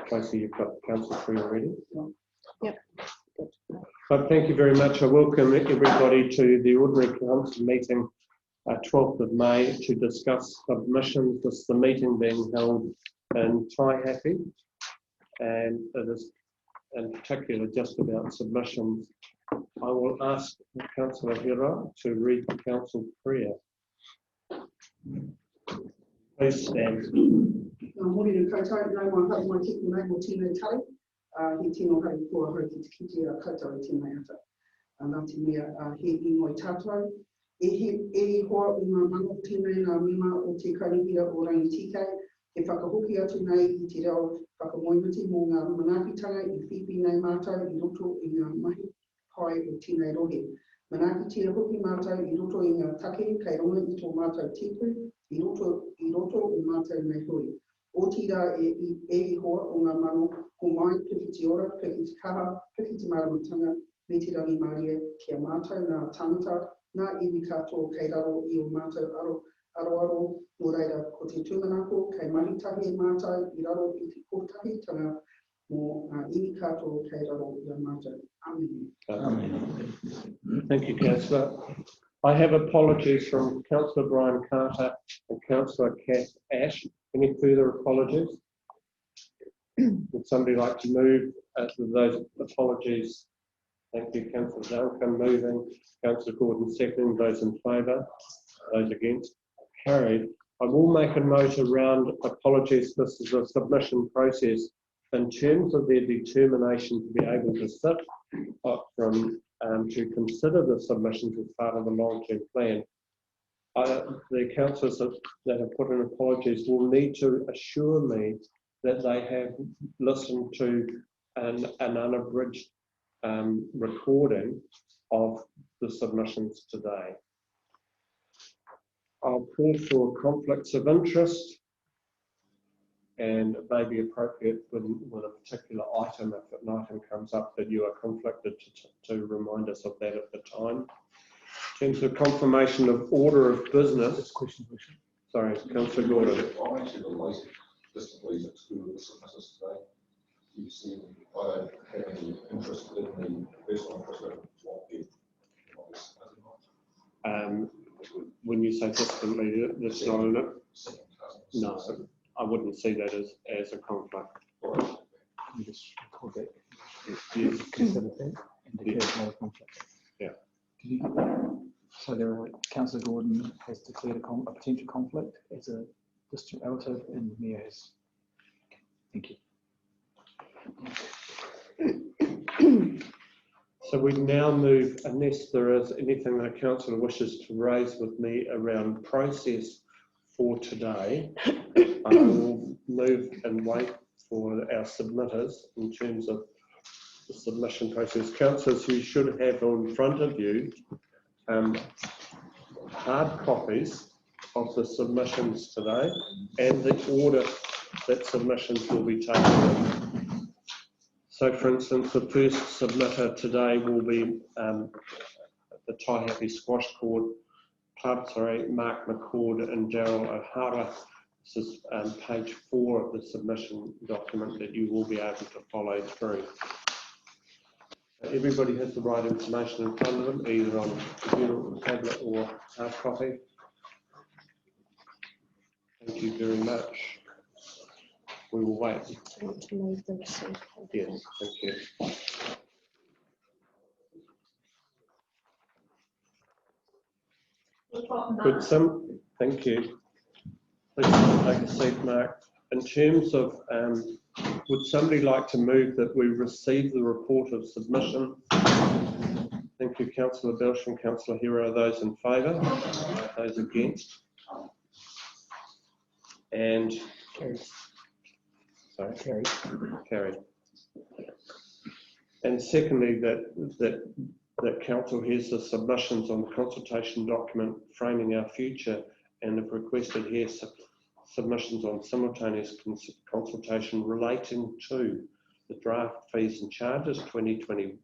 Tracy, you've got Councillor Free already? Yep. But thank you very much. I welcome everybody to the Ordinary Council meeting 12th of May to discuss submissions. This is the meeting being held in Taihape, and it is in particular just about submissions. I will ask Councillor Hira to read the council prayer. Please stand. Morning, koutou, nau mai hau mai tiku nei mo tēnei tari. He tino hau kua hau ki te kiti a koutou i tēnei ata. Nā te mea he ingoa i tātou. E hoa o ngā mango tēnei ngā mima o te karingia o Rangitīkei. He whakahoki atu nei i te reo whakamoemiti mō ngā manaakitanga i whiwhi nei mātou i roto i ngā mahi pai o tēnei rohe. Manaaki tira hoki mātou i roto i ngā take kei ronga i tō mātou tipu i roto o mātou nei hui. O tira e hoa o ngā mano ko mai piki te ora, piki te kaha, piki te maramatanga, me te rangi Māria kia mātou nā tangata, nā iwi katoa kei raro i o mātou aro mō reira ko te tūmanako kei maritahi e mātou i raro i te kotahi tanga mō iwi katoa kei raro i o mātou. Amen. Amen. Thank you, Councillor. I have apologies from Councillor Brian Carter and Councillor Kath Ash. Any further apologies? Would somebody like to move those apologies? Thank you, Councillor Duncan moving, Councillor Gordon seconding. Those in favour, those against, carried. I will make a note around apologies. This is a submission process in terms of their determination to be able to sit to consider the submissions as part of the long-term plan. The councillors that have put in apologies will need to assure me that they have listened to an unabridged recording of the submissions today. I'll call for conflicts of interest, and it may be appropriate with a particular item, if an item comes up that you are conflicted, to remind us of that at the time. In terms of confirmation of order of business. Question. Sorry, Councillor Gordon. I'm actually delighted just to please exclude the submitters today. You see, I don't have any interest in the personal interest of what the when you say differently, that's not in it. No, I wouldn't see that as a conflict. You just record that. Yes. Consider that and declare it not a conflict. Yeah. Can you get that? So there are, Councillor Gordon has declared a potential conflict as a distant relative, and the Mayor has. Thank you. So we now move, unless there is anything that a councillor wishes to raise with me around process for today, I will move and wait for our submitters in terms of the submission process. Councillors, you should have in front of you hard copies of the submissions today and the order that submissions will be taken in. So, for instance, the first submitter today will be the Taihape Squash Club, Mark McCord and Daryl O'Hara. This is page 4 of the submission document that you will be able to follow through. Everybody has the right information in front of them, either on computer, tablet or hard copy. Thank you very much. We will wait. Yes, thank you. Thank you. Please take a seat, Mark. In terms of, would somebody like to move that we receive the report of submission? Thank you, Councillor Belsh and Councillor Hero. Those in favour? Those against? And carried. Carried. And secondly, that Council hears the submissions on the consultation document framing our future, and if requested, here submissions on simultaneous consultation relating to the draft fees and charges 2021-22,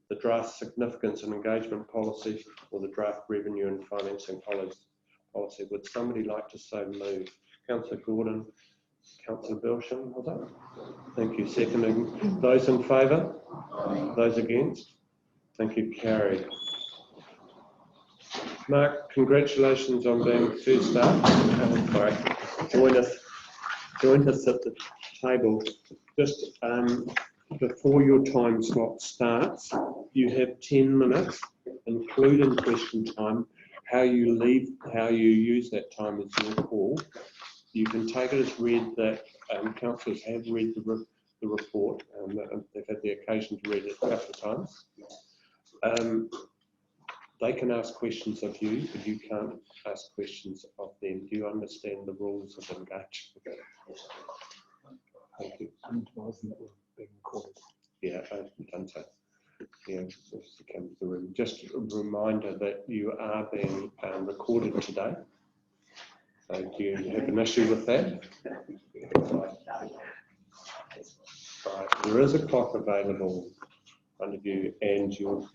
the draft significance and engagement policy, or the draft revenue and financing policy. Would somebody like to so move? Councillor Gordon, Councillor Belsham, was that? Thank you. Seconding. Those in favour? Those against? Thank you. Carried. Mark, congratulations on being first up. Sorry, join us at the table. Just before your time slot starts, you have 10 minutes, including question time. How you use that time is your call. You can take it as read that councillors have read the report. They've had the occasion to read it a couple of times. They can ask questions of you, but you can't ask questions of them. Do you understand the rules of engagement? Thank you. And wasn't it being recorded? Yeah, I've done so. Yeah, just a reminder that you are being recorded today. So do you have an issue with that? Right, there is a clock available in front of you, and your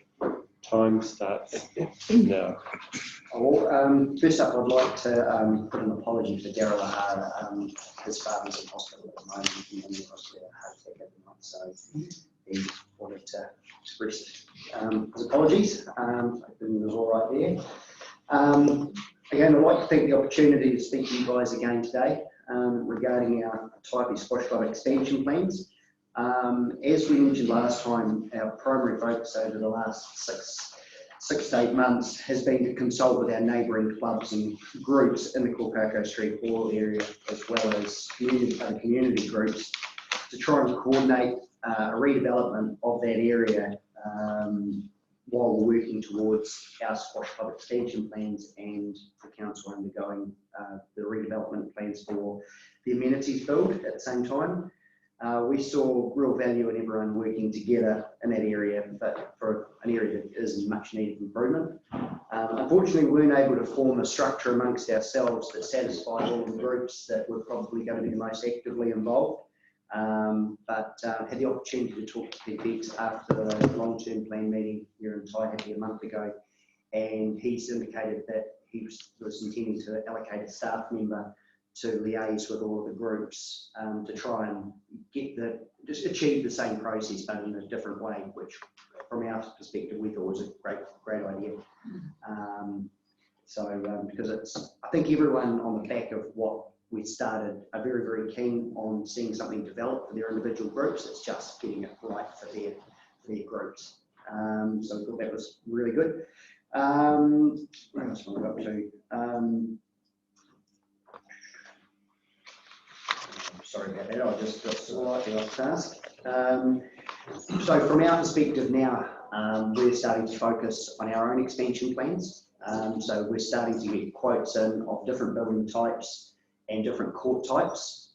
time starts now. Well, first up, I'd like to put an apology for Daryl Ahara. His father's in hospital at the moment, and he was a heart attack at the moment, so he wanted to express his apologies. Everything was all right there. Again, I'd like to take the opportunity to speak to you guys again today regarding our Taihape Squash Club expansion plans. As we mentioned last time, our primary focus over the last six to 8 months has been to consult with our neighbouring clubs and groups in the Kokako Street Hall area, as well as community groups, to try and coordinate a redevelopment of that area while we're working towards our squash club expansion plans and the council undergoing the redevelopment plans for the amenities build at the same time. We saw real value in everyone working together in that area, but for an area that is in much needed improvement. Unfortunately, we weren't able to form a structure amongst ourselves that satisfied all the groups that were probably going to be the most actively involved. But had the opportunity to talk to PPX after the long-term plan meeting here in Taihape a month ago, and he's indicated that he was intending to allocate a staff member to liaise with all of the groups to try and just achieve the same process but in a different way, which from our perspective we thought was a great idea. Because I think everyone on the back of what we started are very, very keen on seeing something develop for their individual groups. It's just getting it right for their groups. So we thought that was really good. Where else want to go to? Sorry about that, I just got slightly off task. So from our perspective now, we're starting to focus on our own expansion plans. So we're starting to get quotes in of different building types and different court types.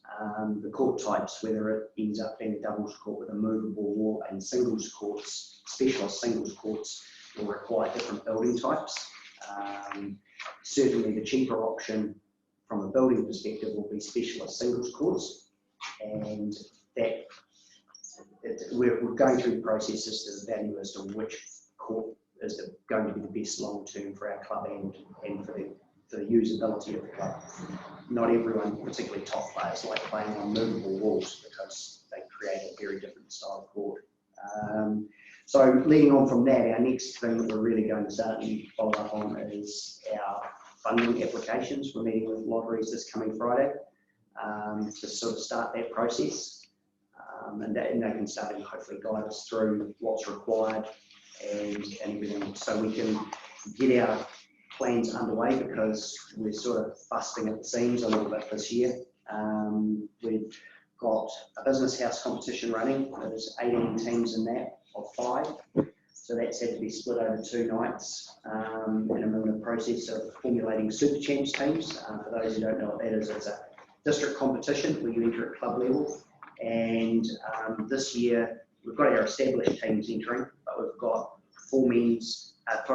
The court types, whether it ends up being a doubles court with a movable wall and singles courts, specialist singles courts, will require different building types. Certainly the cheaper option from a building perspective will be specialist singles courts, and that we're going through the processes to value as to which court is going to be the best long term for our club and for the usability of the club. Not everyone, particularly top players, like playing on movable walls because they create a very different style of court. So leading on from that, our next thing that we're really going to start and follow up on is our funding applications. We're meeting with lotteries this coming Friday to sort of start that process, and they can start and hopefully guide us through what's required and everything, so we can get our plans underway, because we're sort of busting at the seams a little bit this year. We've got a business house competition running. There's 18 teams in that of 5. So that's had to be split over 2 nights, and I'm in the process of formulating Super Champs teams. For those who don't know what that is, it's a district competition where you enter at club level. And this year we've got our established teams entering, but we've got 4 F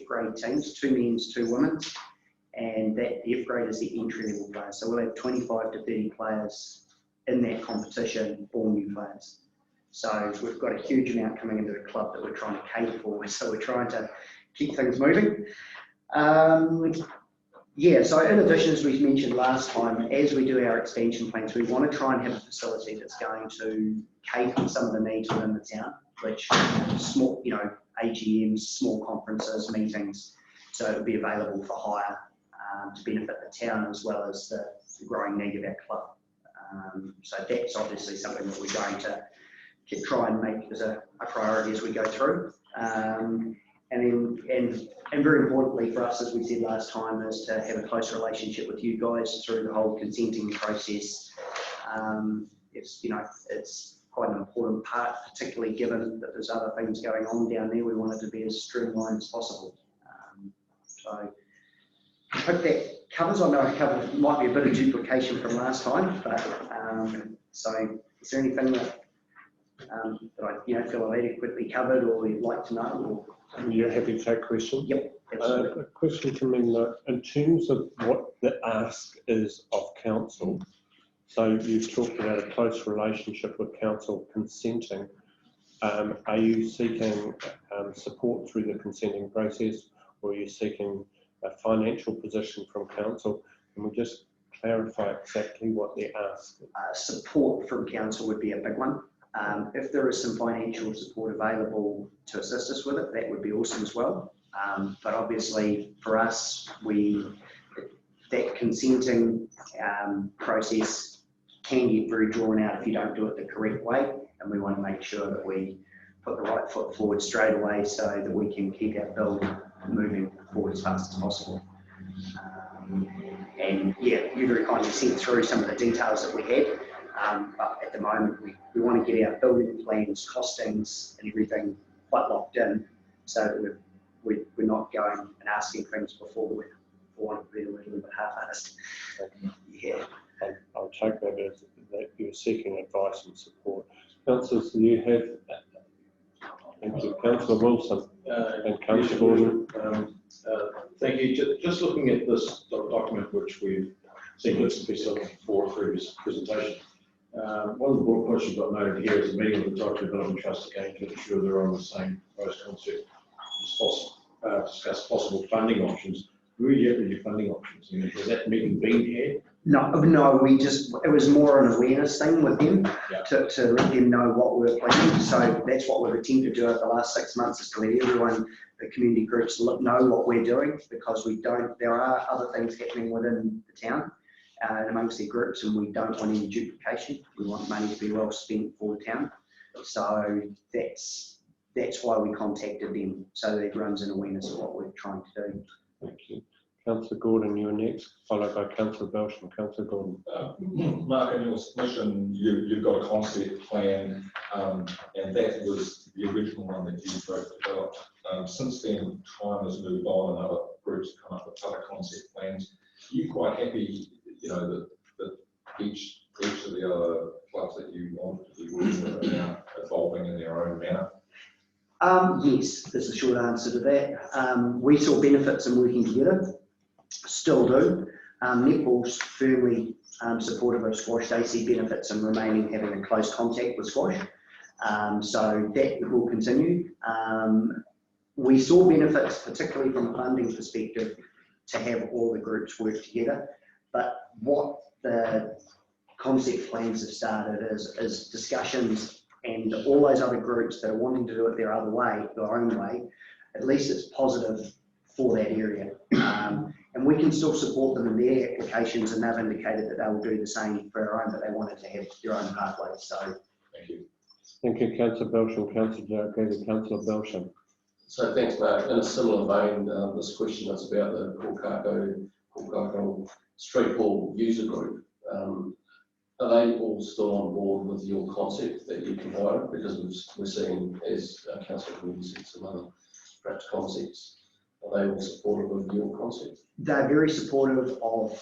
grade teams, 2 men's, 2 women's, and that F grade is the entry level players. So we'll have 25 to 30 players in that competition, 4 new players. So we've got a huge amount coming into the club that we're trying to cater for. So we're trying to keep things moving. Yeah, so in addition, as we mentioned last time, as we do our expansion plans, we want to try and have a facility that's going to cater for some of the needs within the town, which small, AGMs, small conferences, meetings, so it'll be available for hire to benefit the town as well as the growing need of our club. So that's obviously something that we're going to try and make as a priority as we go through. And very importantly for us, as we said last time, is to have a close relationship with you guys through the whole consenting process. It's quite an important part, particularly given that there's other things going on down there. We want it to be as streamlined as possible. So I hope that covers. I know I covered, might be a bit of duplication from last time, but so is there anything that I feel I've adequately covered or you'd like to know? Or you're happy to take questions? Yep, absolutely. A question from me, in terms of what the ask is of council, so you've talked about a close relationship with council consenting. Are you seeking support through the consenting process, or are you seeking a financial position from council? Can we just clarify exactly what the ask is? Support from council would be a big one. If there is some financial support available to assist us with it, that would be awesome as well. But obviously for us, that consenting process can get very drawn out if you don't do it the correct way. And we want to make sure that we put the right foot forward straight away so that we can keep our build moving forward as fast as possible. And yeah, you very kindly sent through some of the details that we had. But at the moment, we want to get our building plans, costings and everything quite locked in so that we're not going and asking things before we want to be a little bit half-assed. Yeah. I'll take that as that you're seeking advice and support. Councillors, you have, thank you, Councillor Wilson and Councillor Gordon. Thank you. Just looking at this document, which we've seen bits and pieces of for through this presentation, one of the broad points you've got noted here is a meeting with the Director of Development Trust again to ensure they're on the same proposed concept as possible, discuss possible funding options. Where are you at with your funding options? I mean, has that meeting been had? No, it was more an awareness thing with them to let them know what we were planning. So that's what we've attempted to do over the last 6 months, is to let everyone, the community groups, know what we're doing, because there are other things happening within the town and amongst their groups, and we don't want any duplication. We want money to be well spent for the town. So that's why we contacted them, so that everyone's in awareness of what we're trying to do. Thank you. Councillor Gordon, you're next, followed by Councillor Belsham. Councillor Gordon. Mark, in your submission, you've got a concept plan, and that was the original one that you both developed. Since then, time has moved on and other groups have come up with other concept plans. Are you quite happy, that each of the other clubs that you want to be working with are now evolving in their own manner? Yes, is the short answer to that. We saw benefits in working together, still do. Netball's firmly supportive of squash. They see benefits in remaining having a close contact with squash. So that will continue. We saw benefits, particularly from a funding perspective, to have all the groups work together. But what the concept plans have started is discussions, and all those other groups that are wanting to do it their own way, at least it's positive for that area. And we can still support them in their applications, and they've indicated that they will do the same for our own, but they wanted to have their own pathways. So Thank you. Thank you, Councillor Belsham. Councillor Jaragiri, Councillor Belsham. So thanks, Mark. In a similar vein, this question is about the Kokako Street Hall user group. Are they all still on board with your concept that you provided? Because we're seeing, as Councillor Gordon said, some other perhaps concepts. Are they all supportive of your concept? they're very supportive of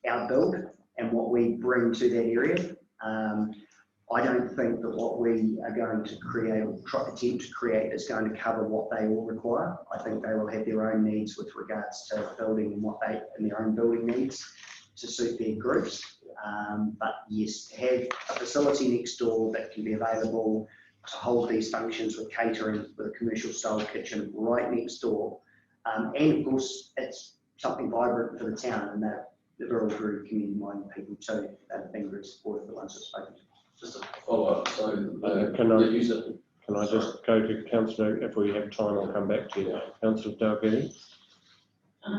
our build and what we bring to that area. I don't think that what we are going to create or attempt to create is going to cover what they all require. I think they will have their own needs with regards to building and what they and their own building needs to suit their groups. But yes, have a facility next door that can be available to hold these functions with catering, with a commercial style kitchen right next door. And of course, it's something vibrant for the town, and that the rural group community-minded people too that have been very supportive, the ones that spoken to. Just a follow-up, so Can I- the user. Can I just go to Councillor, if we have time, I'll come back to you. Councillor Dalgety?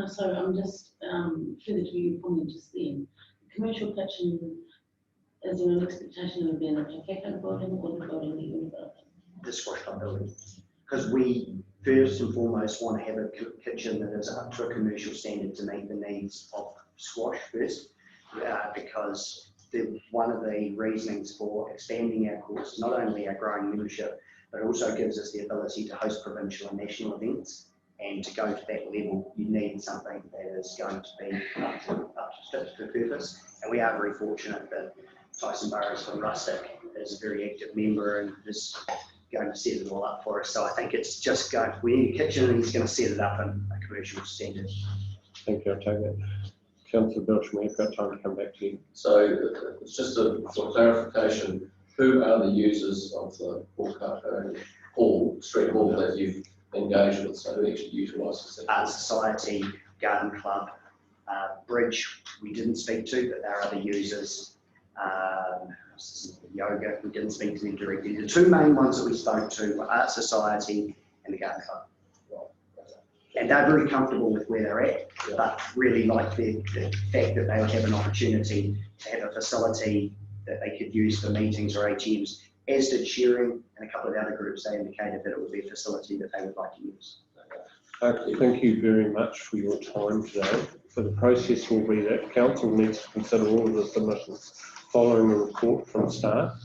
So I'm just, further to your comment just then, commercial kitchen, is there an expectation of being a Taihape building or the building that you're developing? The squash club building. Because we first and foremost want to have a kitchen that is up to a commercial standard to meet the needs of squash first, because one of the reasonings for expanding our course is not only our growing membership, but also gives us the ability to host provincial and national events. And to go to that level, you need something that is going to be up to the purpose. And we are very fortunate that Tyson Burrows from Rustic is a very active member and is going to set it all up for us. So I think it's just going, we need a kitchen and he's going to set it up in a commercial standard. Thank you, I'll take it. Councillor Belsham, we've got time to come back to you. So it's just for clarification, who are the users of the street hall that you've engaged with? So who actually utilises it? Art Society, Garden Club, Bridge, we didn't speak to, but there are other users. Yoga, we didn't speak to them directly. The two main ones that we spoke to were Art Society and the Garden Club. And they're very comfortable with where they're at, but really like the fact that they would have an opportunity to have a facility that they could use for meetings or AGMs, as did Shearing and a couple of the other groups. They indicated that it would be a facility that they would like to use. Thank you very much for your time today. So the process will be that council needs to consider all of the submissions following a report from staff.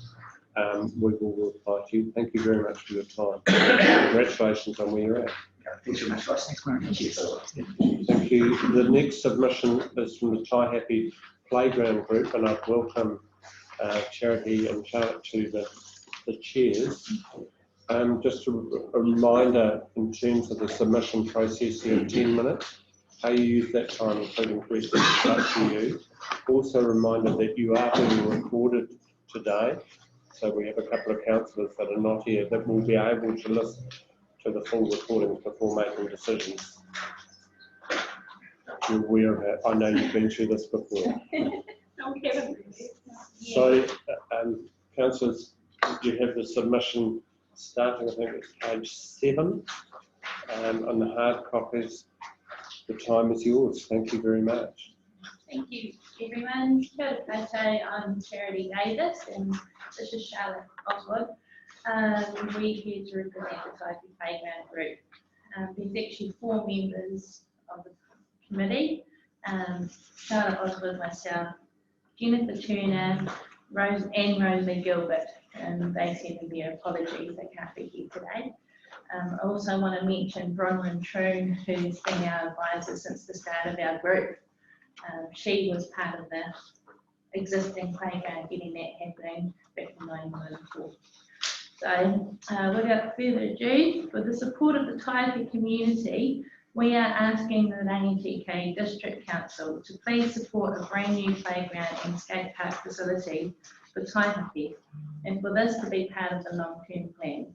We will reply to you. Thank you very much for your time. Congratulations on where you're at. Thanks very much, guys. Thanks, Mark. Cheers. Thank you. The next submission is from the Taihape Playground Group, and I'd welcome Charity and Charlotte to the chairs. Just a reminder in terms of the submission process, you have 10 minutes. How you use that time, including questions, is up to you. Also a reminder that you are being recorded today. So we have a couple of councillors that are not here that will be able to listen to the full recordings before making decisions. You're aware of it. I know you've been through this before. So, councillors, you have the submission starting, I think it's page 7, on the hard copies. The time is yours. Thank you very much. Thank you, everyone. Kia ora koutou. I'm Charity Davis, and this is Charlotte Oswald. We're here to represent the Taihape Playground Group. There's actually 4 members of the committee. Charlotte Oswald, myself, Jennifer Turner, Rosie Gilbert, and they send their apologies, they can't be here today. I also want to mention Bronwyn Troon, who's been our advisor since the start of our group. She was part of the existing playground, getting that happening back in 1994. So without further ado, for the support of the Taihape community, we are asking the Rangitīkei District Council to please support a brand new playground and skate park facility for Taihape, and for this to be part of the long-term plan.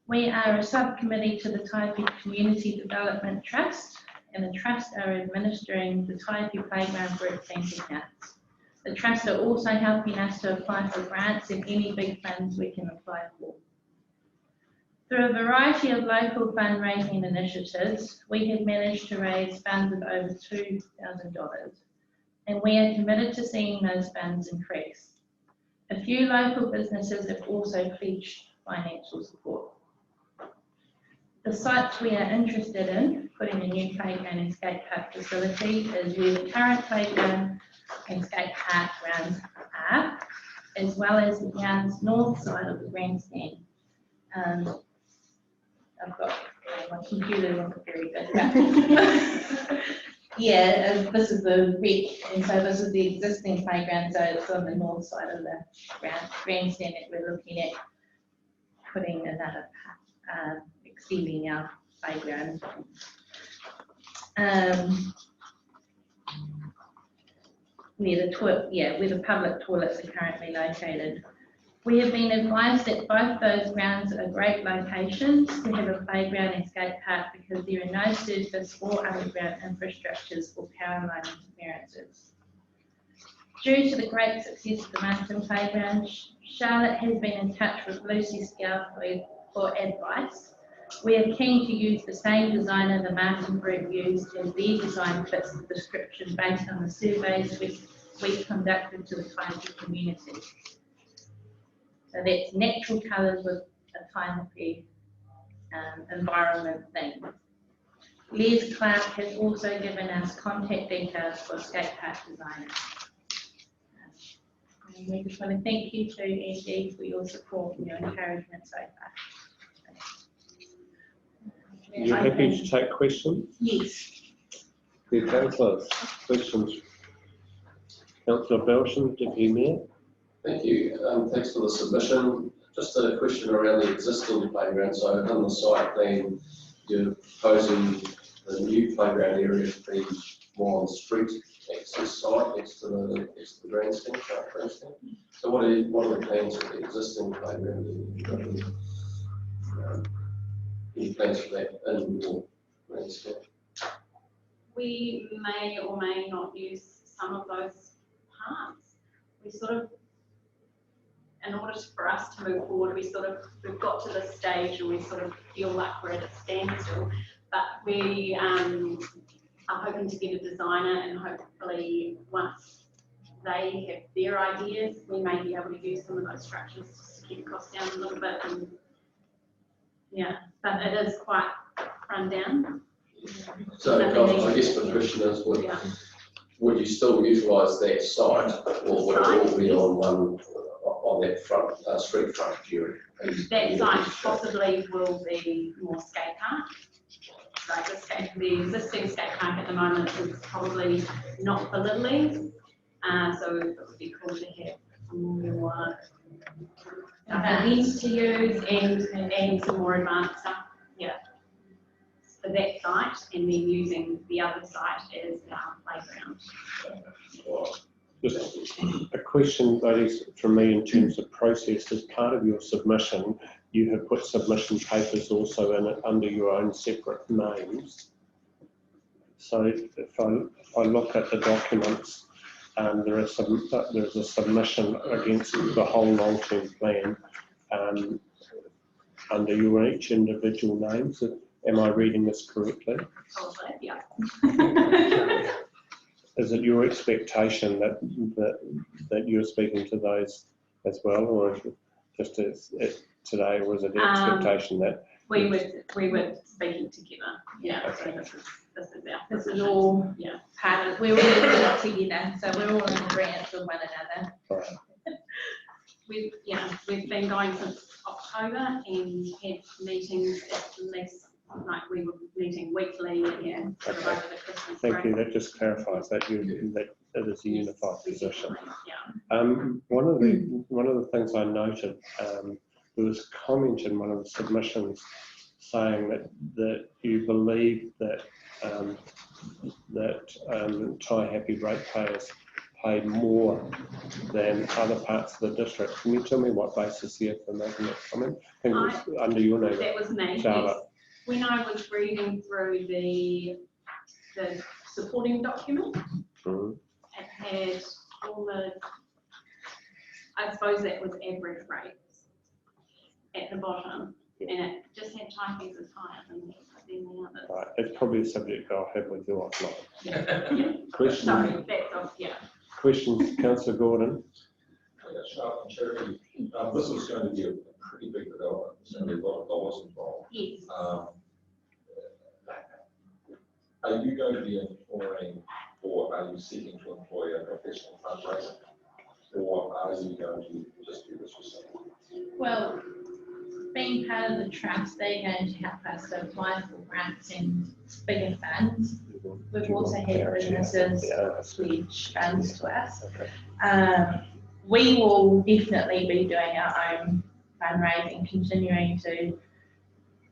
We are a subcommittee to the Taihape Community Development Trust, and the Trust are administering the Taihape Playground Group bank accounts. The Trust are also helping us to apply for grants and any big funds we can apply for. Through a variety of local fundraising initiatives, we have managed to raise funds of over $2,000, and we are committed to seeing those funds increase. A few local businesses have also pledged financial support. The sites we are interested in putting a new playground and skate park facility is where the current playground and skate park grounds are, as well as the ground's north side of the grandstand. I've got my computer wasn't very good. Yeah, this is the rec, and so this is the existing playground, so it's on the north side of the grandstand that we're looking at putting another extending our playground. Where the public toilets are currently located. We have been advised that both those grounds are great locations to have a playground and skate park because there are no surface or underground infrastructures or power line interferences. Due to the great success of the Marston Playground, Charlotte has been in touch with Lucy Scout for advice. We are keen to use the same designer the Marston Group used, as their design fits the description based on the surveys we conducted to the Taihape community. So that's natural colours with a Taihape environment theme. Les Clark has also given us contact details for skate park designers. And we just want to thank you to Andy for your support and your encouragement so far. You're happy to take questions? Yes. Dear councillors, questions? Councillor Belsham, Deputy Mayor. Thank you. Thanks for the submission. Just a question around the existing playground. So on the site plan, you're proposing the new playground area to be more on the street access side next to the grandstand, sharp grandstand. So what are the plans for the existing playground? Any plans for that in your grandstand? We may or may not use some of those parts. We sort of, in order for us to move forward, we've got to this stage and we sort of feel like we're at a standstill, but we are hoping to get a designer, and hopefully once they have their ideas, we may be able to use some of those structures to keep costs down a little bit. And yeah, but it is quite run down. So I guess the question is, would you still utilise that site, or would it all be on that front street front area? That site possibly will be more skate park. Like the existing skate park at the moment is probably not for Little League, so it would be cool to have more events to use and some more advanced stuff. Yeah. For that site, and then using the other site as our playground. Just a question, ladies, from me in terms of process. As part of your submission, you have put submission papers also in it under your own separate names. So if I look at the documents, there's a submission against the whole long-term plan under your each individual names. Am I reading this correctly? Probably, yeah. Is it your expectation that you're speaking to those as well, or just as today, or is it the expectation that we would speak together? Yeah. Okay. So This is all part of, we're all doing it together, so we're all in agreement with one another. Right. We've been going since October and had meetings at least, like we were meeting weekly and sort of over the Christmas break. Thank you. That just clarifies that that it is a unified position. Yeah. One of the things I noted, there was a comment in one of the submissions saying that you believe that Taihape ratepayers pay more than other parts of the district. Can you tell me what basis here for making that comment? I think it was under your name. That was me. Charlotte. Yes. When I was reading through the supporting document, it had all the, I suppose that was average rates at the bottom, and it just had Taihape's as higher than the others. Right, it's probably a subject I'll have with you offline. Yeah. Questions? Sorry, that's off, yeah. Questions, Councillor Gordon? Sharp and Charity, this is going to be a pretty big development. There's going to be a lot of dollars involved. Yes. Are you going to be employing, or are you seeking to employ a professional fundraiser, or are you going to just do this yourself? Well, being part of the trust, they're going to help us to apply for grants and bigger funds. We've also had businesses pledge funds to us. Okay. We will definitely be doing our own fundraising, continuing to.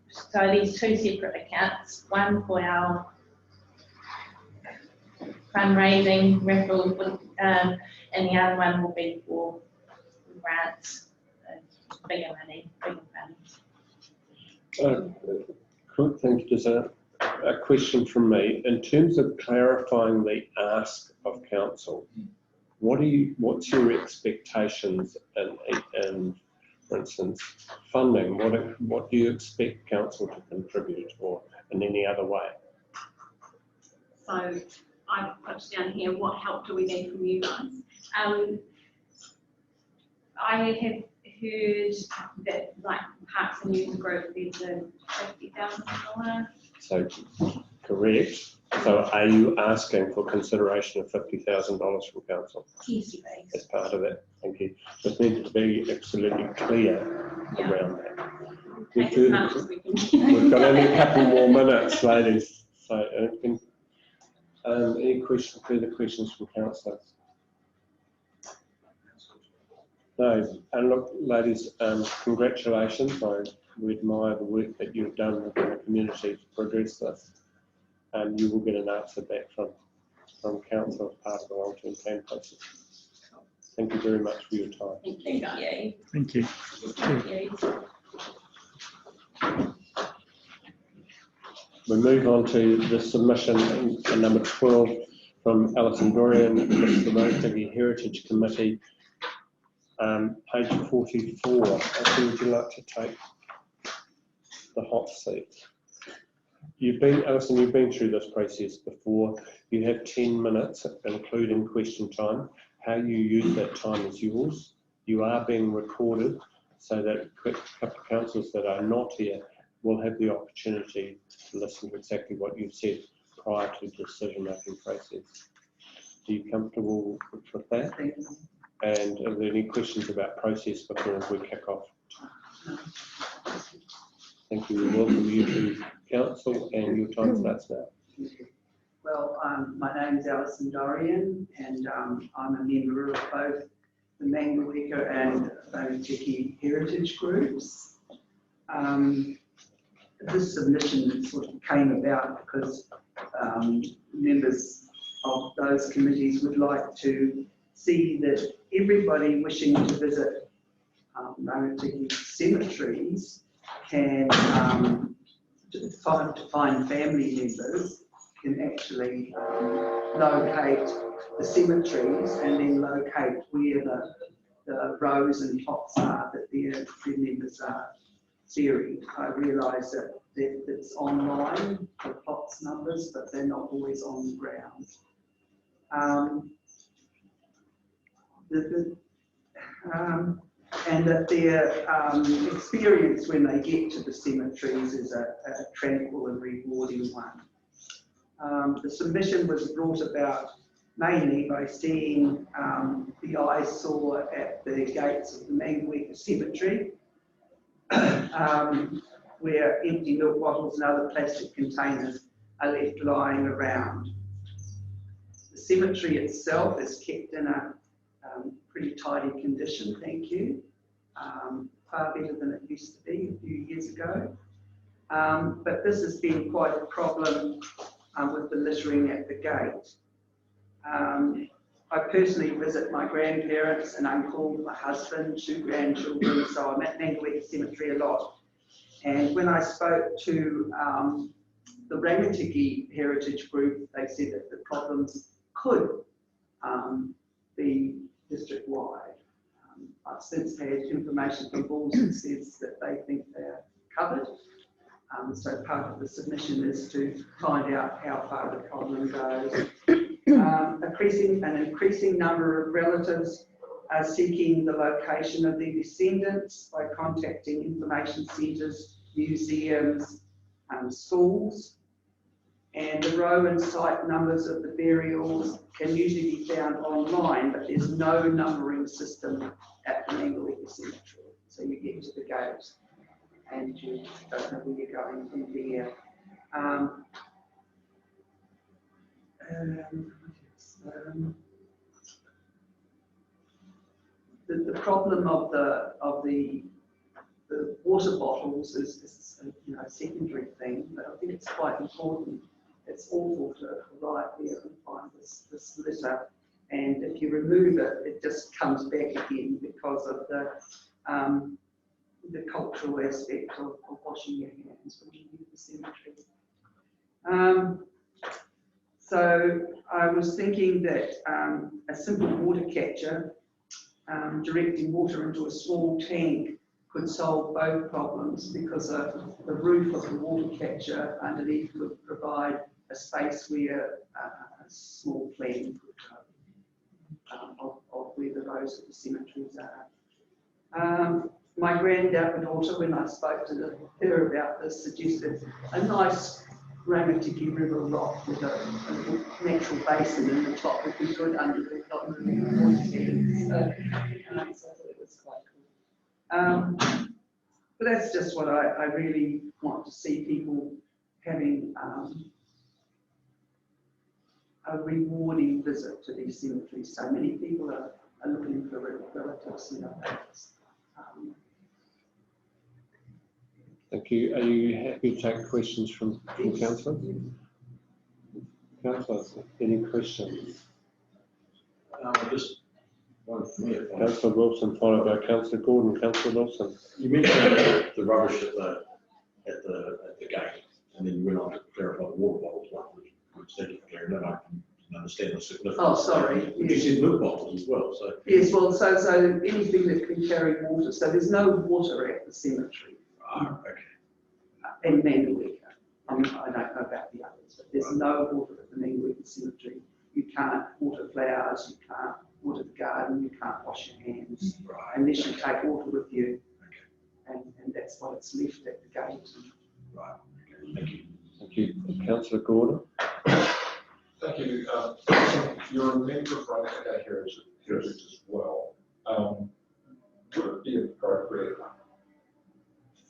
So there's two separate accounts, one for our fundraising raffle, and the other one will be for grants bigger money, bigger funds. Quick thing, just a question from me. In terms of clarifying the ask of council, what's your expectations in, for instance, funding? What do you expect council to contribute, or in any other way? So I've put down here, what help do we need from you guys? I have heard that, like, Parks and Youth Group, there's a $50,000. So, correct. So are you asking for consideration of $50,000 from council Yes, as part of it? Thank you. Just need to be absolutely clear Yeah. around that. Take as much as we can. We've got only a couple more minutes, ladies. So, any further questions from councillors? No, and look, ladies, congratulations. We admire the work that you've done within the community to progress this. And you will get an answer back from council as part of the long-term plan process. Thank you very much for your time. Thank you, guys. Thank you. Thank you. We move on to the submission number 12 from Alison Dorian, the Rangitīkei Heritage Committee, page 44. Alison, would you like to take the hot seat? Alison, you've been through this process before. You have 10 minutes, including question time. How you use that time is yours. You are being recorded so that a couple of councillors that are not here will have the opportunity to listen to exactly what you've said prior to the decision-making process. Are you comfortable with that? And are there any questions about process before we kick off? Thank you. We welcome you to council, and your time starts now. Well, my name is Alison Dorian, and I'm a member of both the Neighbourhood and Rangitīkei heritage groups. This submission sort of came about because members of those committees would like to see that everybody wishing to visit Rangitīkei cemeteries can find family members can actually locate the cemeteries and then locate where the rows and plots are that their members are buried. I realise that it's online, the plots numbers, but they're not always on the ground. And that their experience when they get to the cemeteries is a tranquil and rewarding one. The submission was brought about mainly by seeing the eyesore at the gates of the Neighbourhood cemetery, where empty milk bottles and other plastic containers are left lying around. The cemetery itself is kept in a pretty tidy condition, thank you. Far better than it used to be a few years ago. But this has been quite a problem with the littering at the gate. I personally visit my grandparents and uncle, my husband, 2 grandchildren, so I'm at Neighbourhood Cemetery a lot. And when I spoke to the Rangitīkei Heritage Group, they said that the problems could be district-wide. I've since had information from Bulls that says that they think they're covered. So part of the submission is to find out how far the problem goes. An increasing number of relatives are seeking the location of their descendants by contacting information centres, museums, schools. And the row and site numbers of the burials can usually be found online, but there's no numbering system at the Neighbourhood Cemetery. So you get to the gate and you don't know where you're going from there. The problem of the water bottles is a secondary thing, but I think it's quite important. It's awful to arrive there and find this litter, and if you remove it, it just comes back again because of the the cultural aspect of washing your hands when you leave the cemetery. So I was thinking that a simple water catcher directing water into a small tank could solve both problems, because the roof of the water catcher underneath would provide a space where a small plant could go of where the rows of the cemeteries are. My granddaughter, when I spoke to her about this, suggested a nice Rangitīkei River rock with a natural basin in the top would be good under the water. So it was quite cool. But that's just what I really want to see, people having a rewarding visit to these cemeteries. So many people are looking for relatives and others. Thank you. Are you happy to take questions from councillors? Councillors, any questions? Just one for me. Councillor Wilson, followed by Councillor Gordon. Councillor Wilson. You mentioned the rubbish at the gate, and then you went on to clarify the water bottles, which thank you for clearing that up. I can understand the significance. Oh, sorry. You said milk bottles as well, so. Yes, well, so anything that can carry water. So there's no water at the cemetery. Okay. In Neighbourhood. I don't know about the others, but there's no water at the Neighbourhood cemetery. You can't water flowers, you can't water the garden, you can't wash your hands, unless you take water with you. Okay. And that's what it's left at the gate. Right. Okay. Thank you. Thank you. Councillor Gordon. Thank you. You're a member of Rangitīkei Heritage as well. Would it be appropriate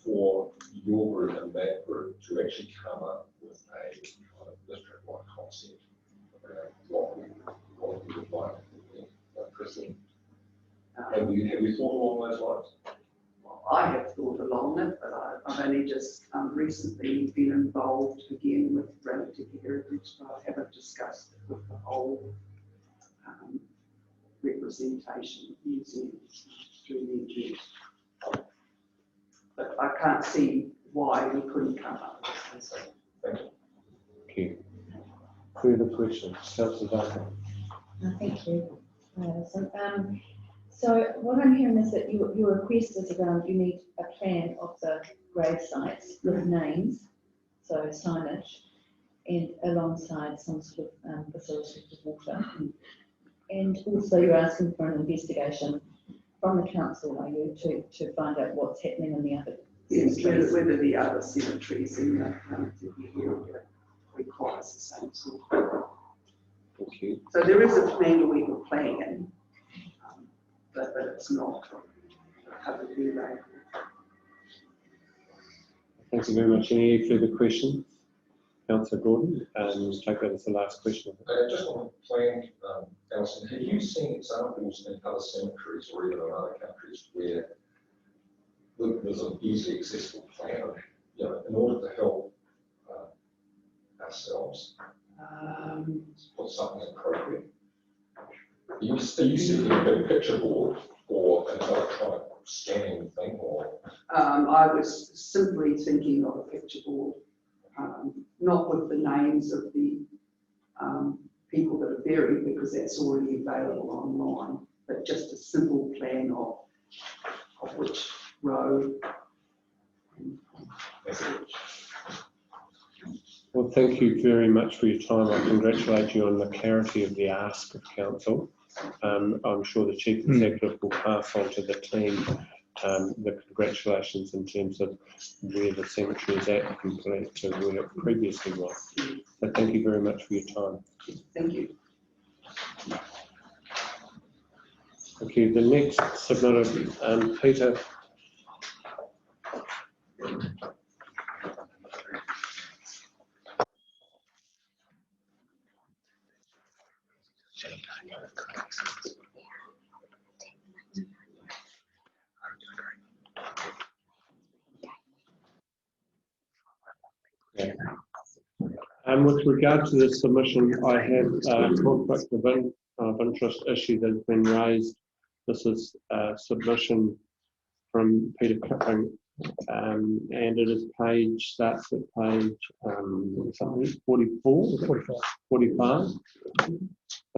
for your group and that group to actually come up with a kind of district-wide concept around what we would like to present? Have you thought along those lines? I have thought along it, but I've only just recently been involved again with Rangitīkei Heritage, but I haven't discussed it with the whole representation of museums through the years. But I can't see why we couldn't come up with this. Thank you. Thank you. Further questions? Councillor Duncan. Thank you. So what I'm hearing is that your request is around, you need a plan of the grave sites with names, so signage, and alongside some sort of facility for water. And also you're asking for an investigation from the council, are you, to find out what's happening in the other cemeteries? Whether the other cemeteries in the area requires the same sort of. Thank you. So there is a Neighbourhood plan, but it's not publicly available. Thank you very much. Any further questions? Councillor Gordon, take that as the last question. Just on the plan, Alison, have you seen examples in other cemeteries or even in other countries where there's an easily accessible plan, in order to help ourselves put something appropriate? Are you seeking a big picture board or an electronic scanning thing, or? I was simply thinking of a picture board, not with the names of the people that are buried, because that's already available online, but just a simple plan of which row. Well, thank you very much for your time. I congratulate you on the clarity of the ask of council. I'm sure the Chief Executive will pass on to the team the congratulations in terms of where the cemetery is at compared to where it previously was. So thank you very much for your time. Thank you. Thank you. The next submitted, Peter. With regard to the submission, I have a conflict of interest issue that has been raised. This is a submission from Peter Clipping, and it is starts at page 44, 45.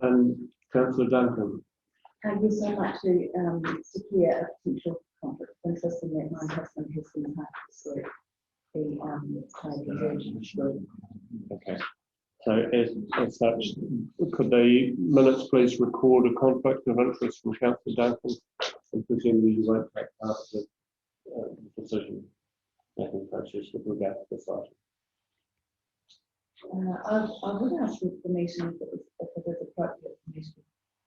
And Councillor Duncan. Yes, I'd like to secure a potential conflict of interest in that my husband has been part of the trade group. Okay. So as such, could the minutes please record a conflict of interest from Councillor Duncan, and presumably you won't take part of the decision making process with regard to this item. I would ask the meeting if it is appropriate for me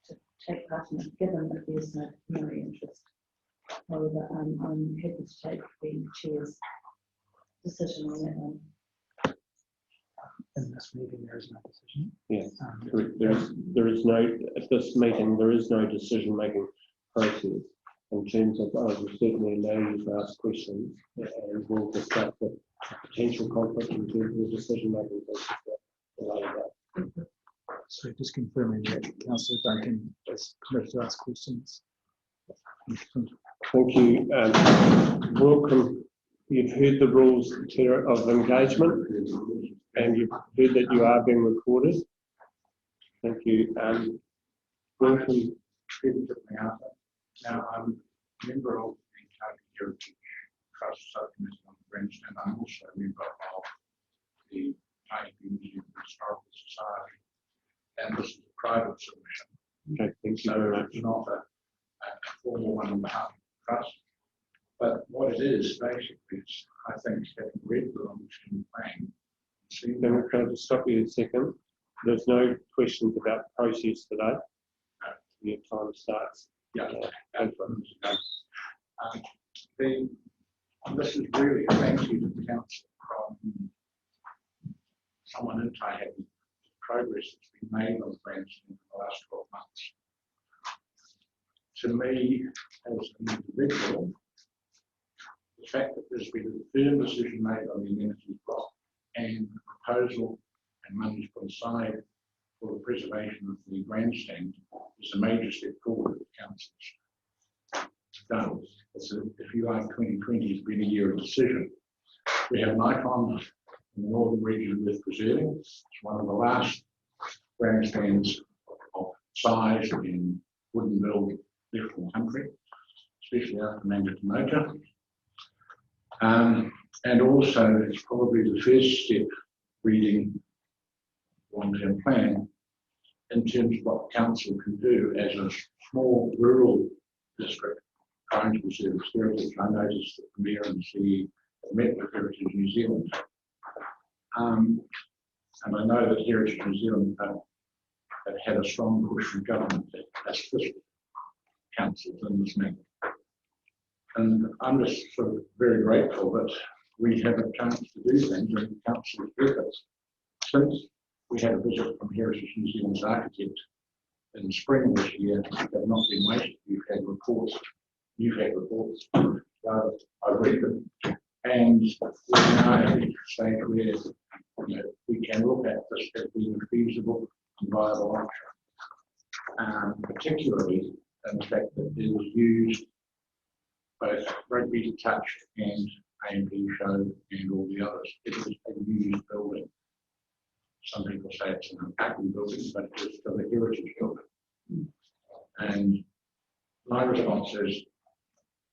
to take part in it, given that there's no pecuniary interest. However, I'm happy to take the chair's decision on that one. In this meeting, there is no decision. Yes, there is no, at this meeting, there is no decision-making process. In terms of, I will certainly allow you to ask questions, and we'll discuss the potential conflict in terms of the decision-making process later. So just confirming that Councillor Duncan is permitted to ask questions. Thank you. Welcome. You've heard the rules of engagement, and you've heard that you are being recorded. Thank you. Welcome. Now, I'm a member of the Taihape Heritage Trust Subcommittee on the Grandstand. I'm also a member of the Taihape Museum Historical Society, and this is a private submission. Okay, thank you very much. It's not a formal one on behalf of the trust, but what it is basically is, I think, having read the long-term plan. Can I just stop you a second? There's no questions about the process today. Your time starts. Yeah. This is really a thank you to the council from someone in Taihape. Progress that's been made on the grandstand in the last 12 months. To me, as an individual, the fact that there's been a firm decision made on the amenities block and the proposal and money put aside for the preservation of the grandstand is a major step forward that the council's done. If you like, 2020 has been a year of decision. We have an icon in the northern region worth preserving. It's one of the last grandstands of size in wooden build left in the country, especially after Rangitīkei. And also, it's probably the first step reading long-term plan in terms of what the council can do as a small rural district trying to preserve its heritage. I noticed that the Mayor and the have met with Heritage New Zealand. And I know that Heritage New Zealand have had a strong push from government to assist councils in this matter. And I'm just sort of very grateful that we have a chance to do things and the council is with us. Since we had a visit from Heritage New Zealand's architect in spring this year, have not been wasted. We've had reports, you've had reports, I read them, and we're now at a stage where we can look at this as being a feasible and viable option, particularly in the fact that it was used both Rugby Touch and AMP Show and all the others. It was a used building. Some people say it's an unpacking building, but it's still a heritage building. And my response is,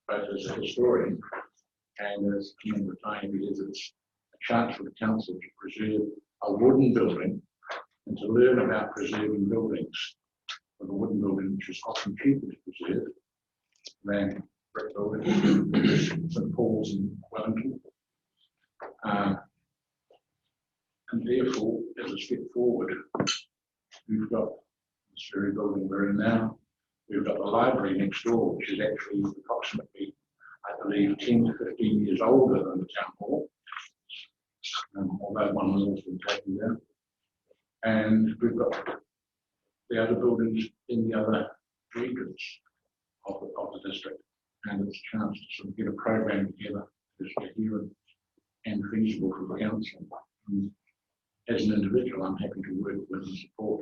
both as a historian and as a member of Taihape, is it's a chance for the council to preserve a wooden building and to learn about preserving buildings. With a wooden building, which is often cheaper to preserve than brick buildings, St Paul's in Wellington. And therefore, as a step forward, we've got this very building we're in now. We've got the library next door, which is actually approximately, I believe, 10 to 15 years older than the town hall, although one was also taken down. And we've got the other buildings in the other regions of the district. And it's a chance to sort of get a program together that's coherent and feasible for the council. And as an individual, I'm happy to work with and support.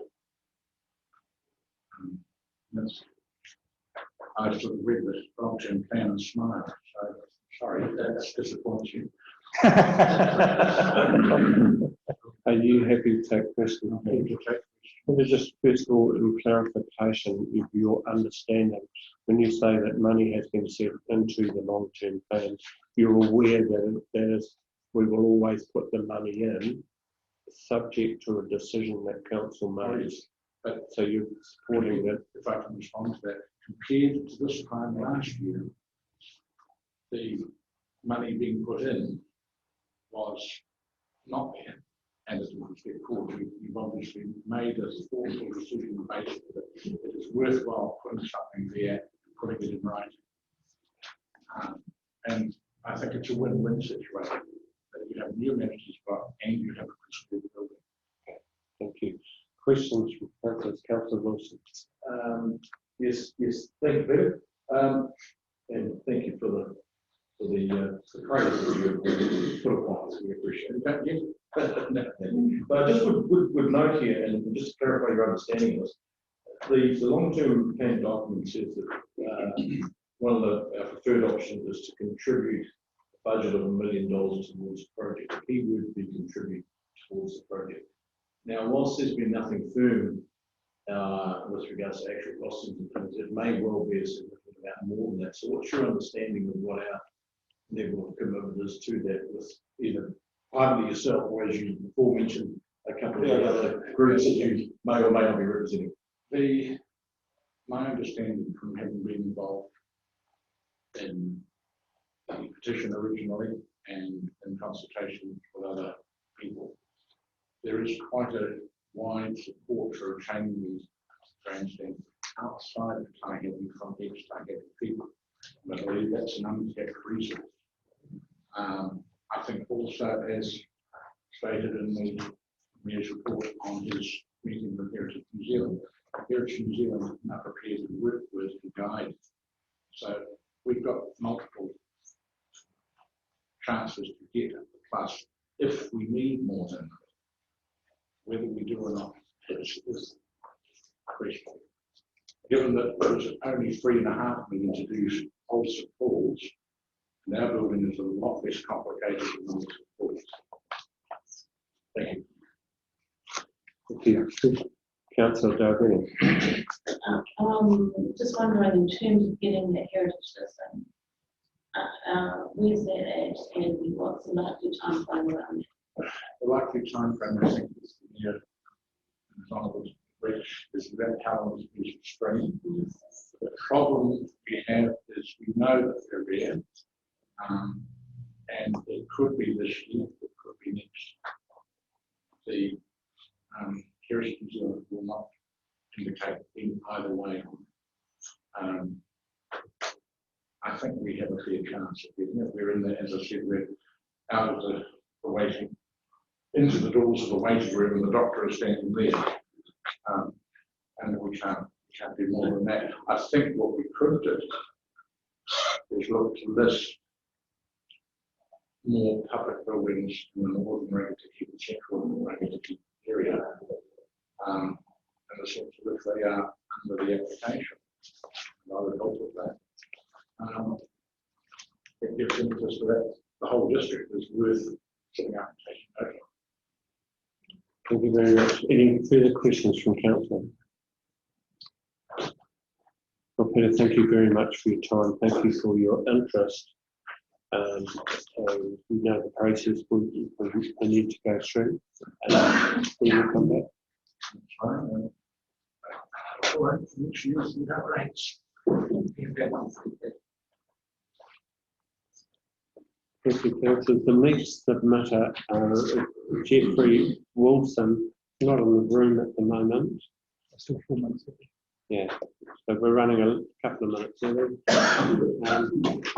I sort of read this long-term plan and smiled, so sorry, that's disappoints you. Are you happy to take questions? Let me just first of all, in clarification of your understanding, when you say that money has been set into the long-term plan, you're aware that we will always put the money in, subject to a decision that council makes. But so you're supporting that. If I can respond to that, compared to this time last year, the money being put in was not there. And as we get forward, you've obviously made a thoughtful decision based that it is worthwhile putting something there, putting it in writing. And I think it's a win-win situation that you have new amenities spot and you have a principal building. Okay, thank you. Questions from councillors? Councillor Wilson. Yes, thank you, Peter. And thank you for the praise that you put upon us. We appreciate it. But I just would note here, and just to clarify your understanding of this, the long-term plan document says that one of our preferred options is to contribute a budget of $1 million towards the project. The key word would be contribute towards the project. Now, whilst there's been nothing firm with regards to actual costings and things, it may well be a significant amount more than that. So what's your understanding of what our level of commitment is to that with either privately yourself or, as you before mentioned, a couple of the other groups that you may or may not be representing? My understanding from having been involved in the petition originally and in consultation with other people, there is quite a wide support for changing these grandstands outside of Taihape from ex-Taihape people. And I believe that's an untapped resource. I think also, as stated in the Mayor's report on his meeting with Heritage New Zealand, Heritage New Zealand are prepared to work with the guide. So we've got multiple chances to get the plus if we need more than that. Whether we do or not is questionable. Given that there was only $3.5 million to do old St Paul's, and our building is a lot less complicated than old St Paul's. Thank you. Thank you. Councillor Darby. Just wondering, in terms of getting the heritage listing, where's that at and what's the likely time frame around it? The likely time frame, I think, is the year, as long as which is that calendar is spring. The problem we have is we know that they're there, and it could be this year, it could be next. The Heritage New Zealand will not indicate in either way. I think we have a fair chance of getting it. We're in there, as I said, we're out of the waiting, into the doors of the waiting room, and the doctor is standing there. And we can't do more than that. I think what we could do is look to list more public buildings in the northern Rangitīkei and central Rangitīkei area, and essentially if they are under the application. And I would help with that. It gives interest to that. The whole district is worth sitting up and taking note of. Thank you very much. Any further questions from council? Well, Peter, thank you very much for your time. Thank you for your interest. We know the process we need to go through. We will come back. All right, next year we have rates. Thank you, councillor. The next submitter, Jeffrey Wilson, not in the room at the moment. Still 4 months. Yeah, so we're running a couple of minutes early.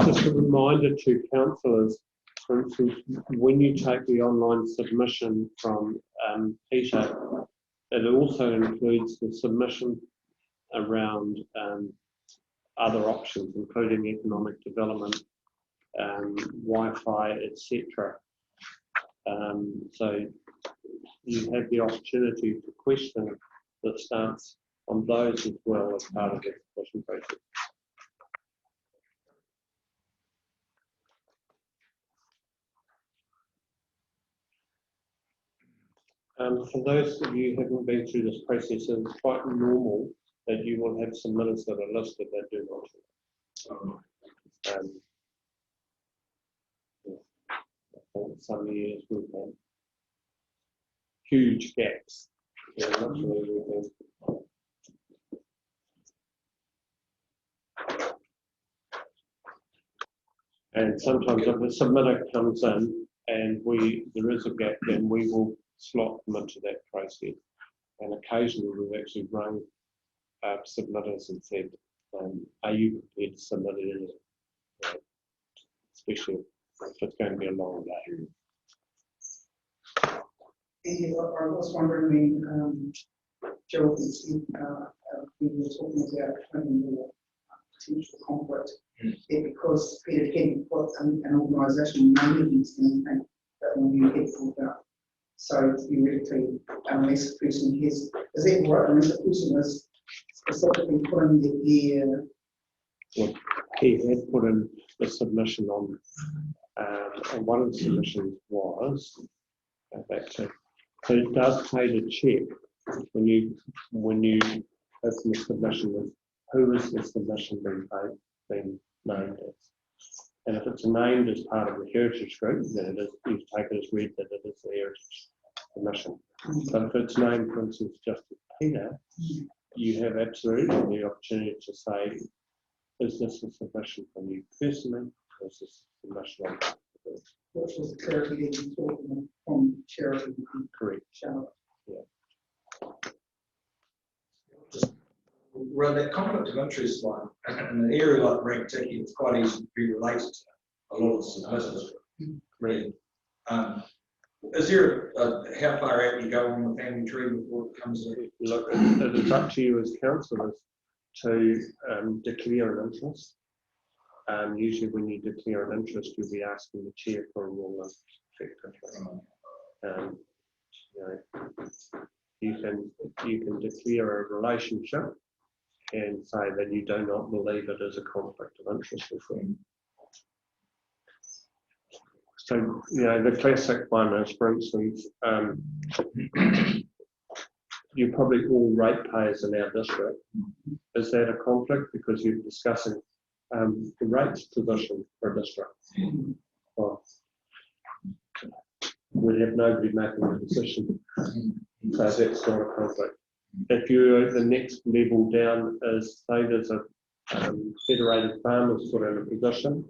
Just a reminder to councillors, for instance, when you take the online submission from Peter, it also includes the submission around other options, including economic development, Wi-Fi, etc. So you have the opportunity to question the stance on those as well as part of the application process. For those of you who haven't been through this process, it's quite normal that you will have submitters that are listed that do not. Yeah, I think some years we've had huge gaps. Yeah, not sure everything. And sometimes if a submitter comes in and there is a gap, then we will slot them into that process. And occasionally we've actually rung submitters and said, are you prepared to submit it, especially if it's going to be a long day. And I was wondering when Gerald and Steve, we were talking about having potential conflict, because Peter Kenny put an organisation name against anything that when you get pulled up. So theoretically, unless a person has, is that right? Unless a person is specifically put in the year. Well, he had put in the submission on, and one of the submissions was, so it does pay the check when you open the submission with who is the submission being named as. And if it's named as part of the heritage group, then it is, you take it as read that it is the heritage submission. But if it's named, for instance, just as Peter, you have absolutely the opportunity to say, is this a submission from you personally, or is this a submission on the group? Which was the charity that you talked from charity. Correct. Charlotte. Yeah. Well, that conflict of interest one, in an area like Rangitīkei, it's quite easy to be related to a lot of the submitters. Right. Is there how far out you go on the family tree before it comes to? Look, it is up to you as councillors to declare an interest. Usually when you declare an interest, you'll be asking the chair for a rule effectively. You can declare a relationship and say that you do not believe it is a conflict of interest with them. So, the classic one is, for instance, you're probably all ratepayers in our district. Is that a conflict because you're discussing the rates position for a district? Well, we'd have nobody making the decision, so that's not a conflict. If you're the next level down, is say there's a Federated Farmers put in a position,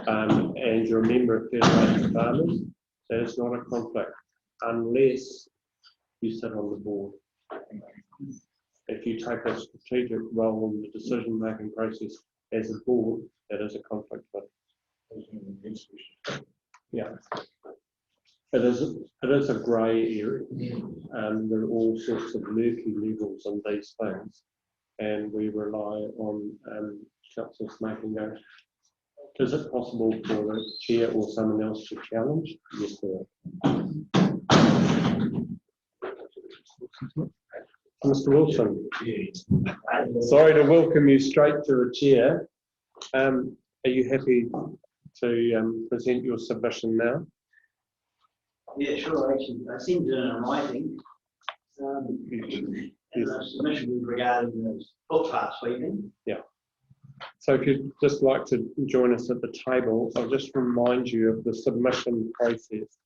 and you're a member of Federated Farmers, that is not a conflict unless you sit on the board. If you take a strategic role in the decision-making process as a board, that is a conflict. Yeah. It is a grey area. There are all sorts of murky levels on these things, and we rely on councillors making those. Is it possible for the chair or someone else to challenge? Yes, there is. Mr. Wilson, sorry to welcome you straight to a chair. Are you happy to present your submission now? Yeah, sure. Actually, I seem to in writing. The submission regarding the footpath sweeping. Yeah. So if you'd just like to join us at the table, I'll just remind you of the submission process.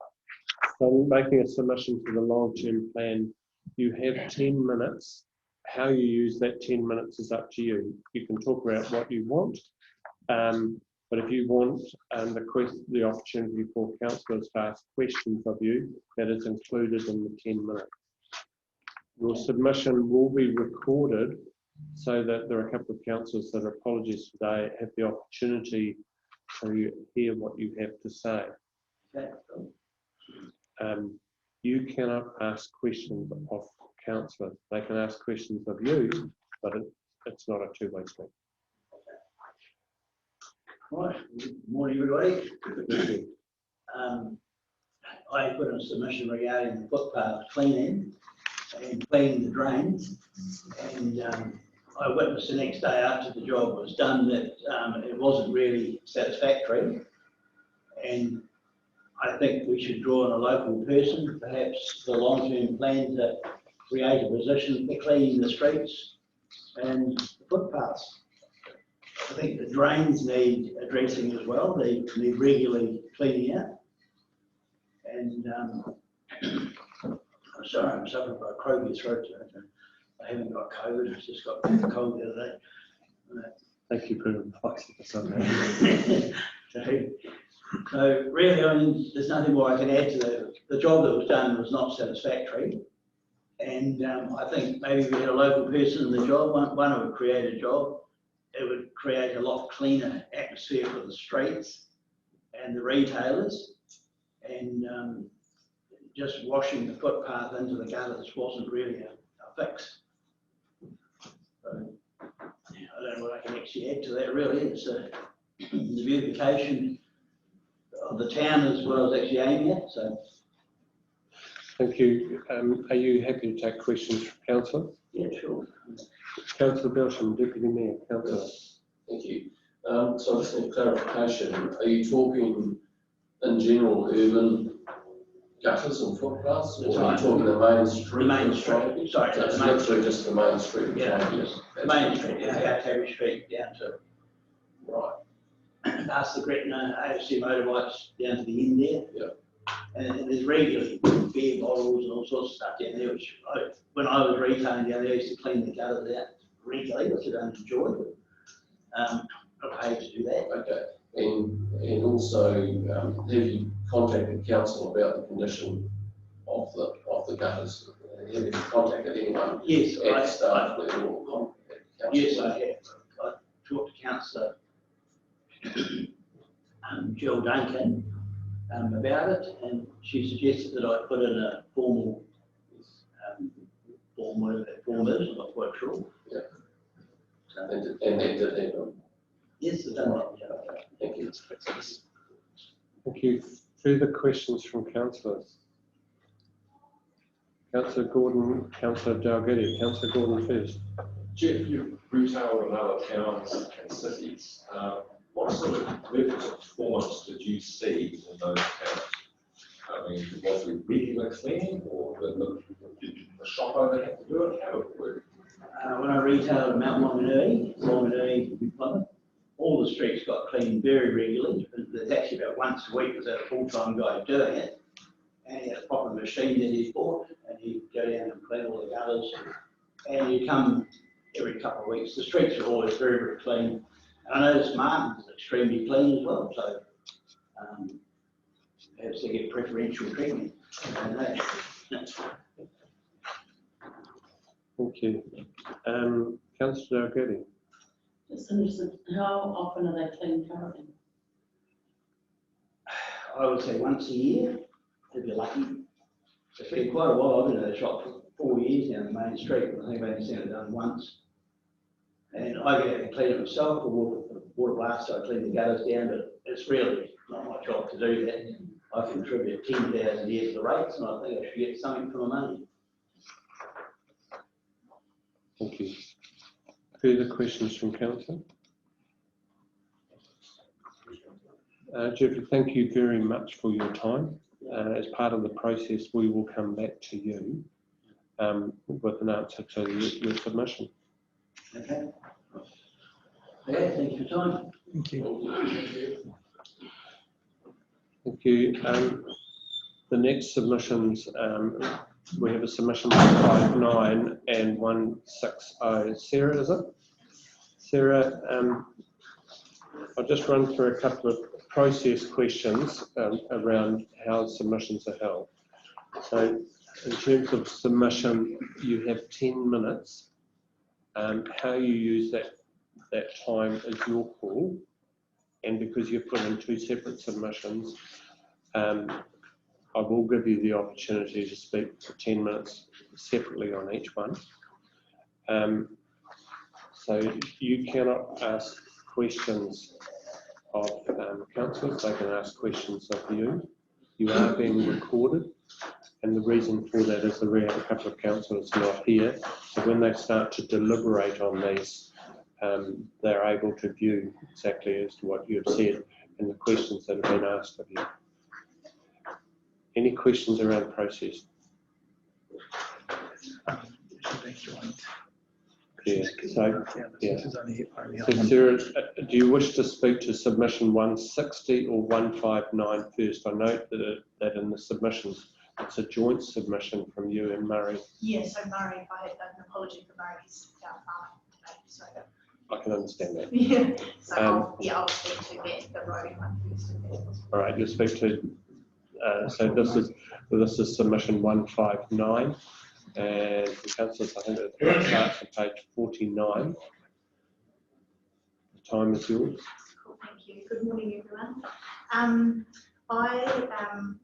So making a submission to the long-term plan, you have 10 minutes. How you use that 10 minutes is up to you. You can talk about what you want, but if you want the opportunity for councillors to ask questions of you, that is included in the 10 minutes. Your submission will be recorded so that there are a couple of councillors that, apologies today, have the opportunity to hear what you have to say. You cannot ask questions of councillors. They can ask questions of you, but it's not a two-way street. Right. Good morning, everybody. I put in a submission regarding the footpath cleaning and cleaning the drains, and I witnessed the next day after the job was done that it wasn't really satisfactory, and I think we should draw on a local person, perhaps the long-term plan to create a position for cleaning the streets and the footpaths. I think the drains need addressing as well. They need regularly cleaning out. And I'm sorry, I'm suffering from a croaky throat. I haven't got COVID, I've just got a cold the other day. Thank you for advising us on that. So really, I mean, there's nothing more I can add to that. The job that was done was not satisfactory. And I think maybe if we had a local person in the job, one who would create a job, it would create a lot cleaner atmosphere for the streets and the retailers. And just washing the footpath into the gutters wasn't really a fix. So, yeah, I don't know what I can actually add to that really. It's the beautification of the town as well as actually aiming at. So. Thank you. Are you happy to take questions from councillor? Yeah, sure. Councillor Belsham, Deputy Mayor, councillor. Thank you. So I just need clarification. Are you talking in general urban gutters and footpaths, or are you talking the main street? The main street. Sorry, so it's literally just the main street. Yeah, yes. The main street, yeah, Terry Street down to right. Past the Gretna AFC motorbikes down to the end there. Yeah. And there's regularly beer bottles and all sorts of stuff down there, which when I was retailing down there, I used to clean the gutters out regularly, which I don't enjoy. I paid to do that. Okay. And also, have you contacted council about the condition of the gutters? Have you contacted anyone? Yes, at staff level? Yes, I have. I talked to councillor Jill Duncan about it, and she suggested that I put in a formal form, whatever that form is, I'm not quite sure. Yeah. So, and that did happen? Yes, it's done. Yeah. Thank you. Thank you. Further questions from councillors? Councillor Gordon, Councillor Dalgety. Councillor Gordon first. Jeff, you've retailed in other towns and cities. What sort of levels of performance did you see in those towns? I mean, was it regular cleaning, or did the shop owner have to do it? How did it work? When I retailed in Mount Wanganui, Plymouth, all the streets got cleaned very regularly. There's actually about once a week there's a full-time guy doing it. And he had a proper machine that he bought, and he'd go down and clean all the gutters. And he'd come every couple of weeks. The streets are always very, very clean. And I noticed Martin's is extremely clean as well, so perhaps they get preferential treatment. Thank you. Councillor Dalgety. Just interested, how often are they cleaned currently? I would say once a year, if you're lucky. It's been quite a while. I've been in the shop for 4 years now on the main street, but I think I've only seen it done once. And I get out and clean it myself, or water blast, so I clean the gutters down, but it's really not my job to do that. I contribute 10,000 years to the rates, and I think I should get something for my money. Thank you. Further questions from council? Jeffrey, thank you very much for your time. As part of the process, we will come back to you with an answer to your submission. Okay. Okay, thank you for your time. Thank you. Thank you. The next submissions, we have a submission 159 and 160. Sarah, is it? Sarah, I'll just run through a couple of process questions around how submissions are held. So in terms of submission, you have 10 minutes. How you use that time is your call. And because you've put in 2 separate submissions, I will give you the opportunity to speak for 10 minutes separately on each one. So you cannot ask questions of councillors, they can ask questions of you. You are being recorded, and the reason for that is there are a couple of councillors not here, so when they start to deliberate on these, they're able to view exactly as to what you've said and the questions that have been asked of you. Any questions around process? Yeah, so, yeah. So Sarah, do you wish to speak to submission 160 or 159 first? I note that in the submissions, it's a joint submission from you and Murray. Yeah, so Murray, I had an apology for Murray, he's out farming today, so. I can understand that. Yeah, so I'll speak to the road one first. All right, you'll speak to, so this is submission 159. And the councillors, I think it starts on page 49. The time is yours. Cool, thank you. Good morning, everyone.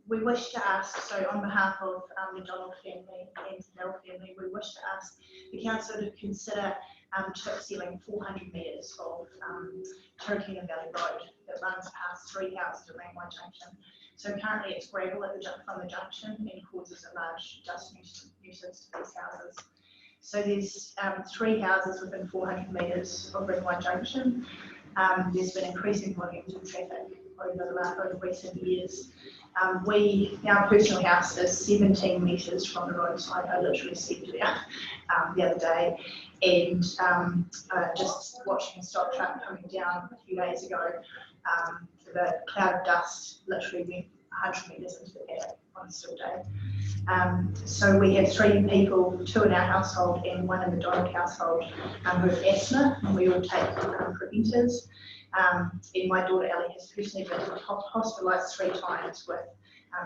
We wish to ask, so on behalf of the Donald family and the Nell family, we wish to ask the council to consider chip sealing 400 metres of Turkina Valley Road that runs past 3 houses at Rangitīkei Junction. So currently it's gravel from the junction and causes a large dust nuisance to these houses. So there's 3 houses within 400 metres of Rangitīkei Junction. There's been increasing volumes of traffic over recent years. Our personal house is 17 metres from the roadside. I literally stepped there the other day, and just watching a stock truck coming down a few days ago, the cloud of dust literally went 100 metres into the paddock on a still day. So we have 3 people, 2 in our household and 1 in the Donald household, who have asthma, and we all take preventers. And my daughter Ellie has personally been hospitalised 3 times with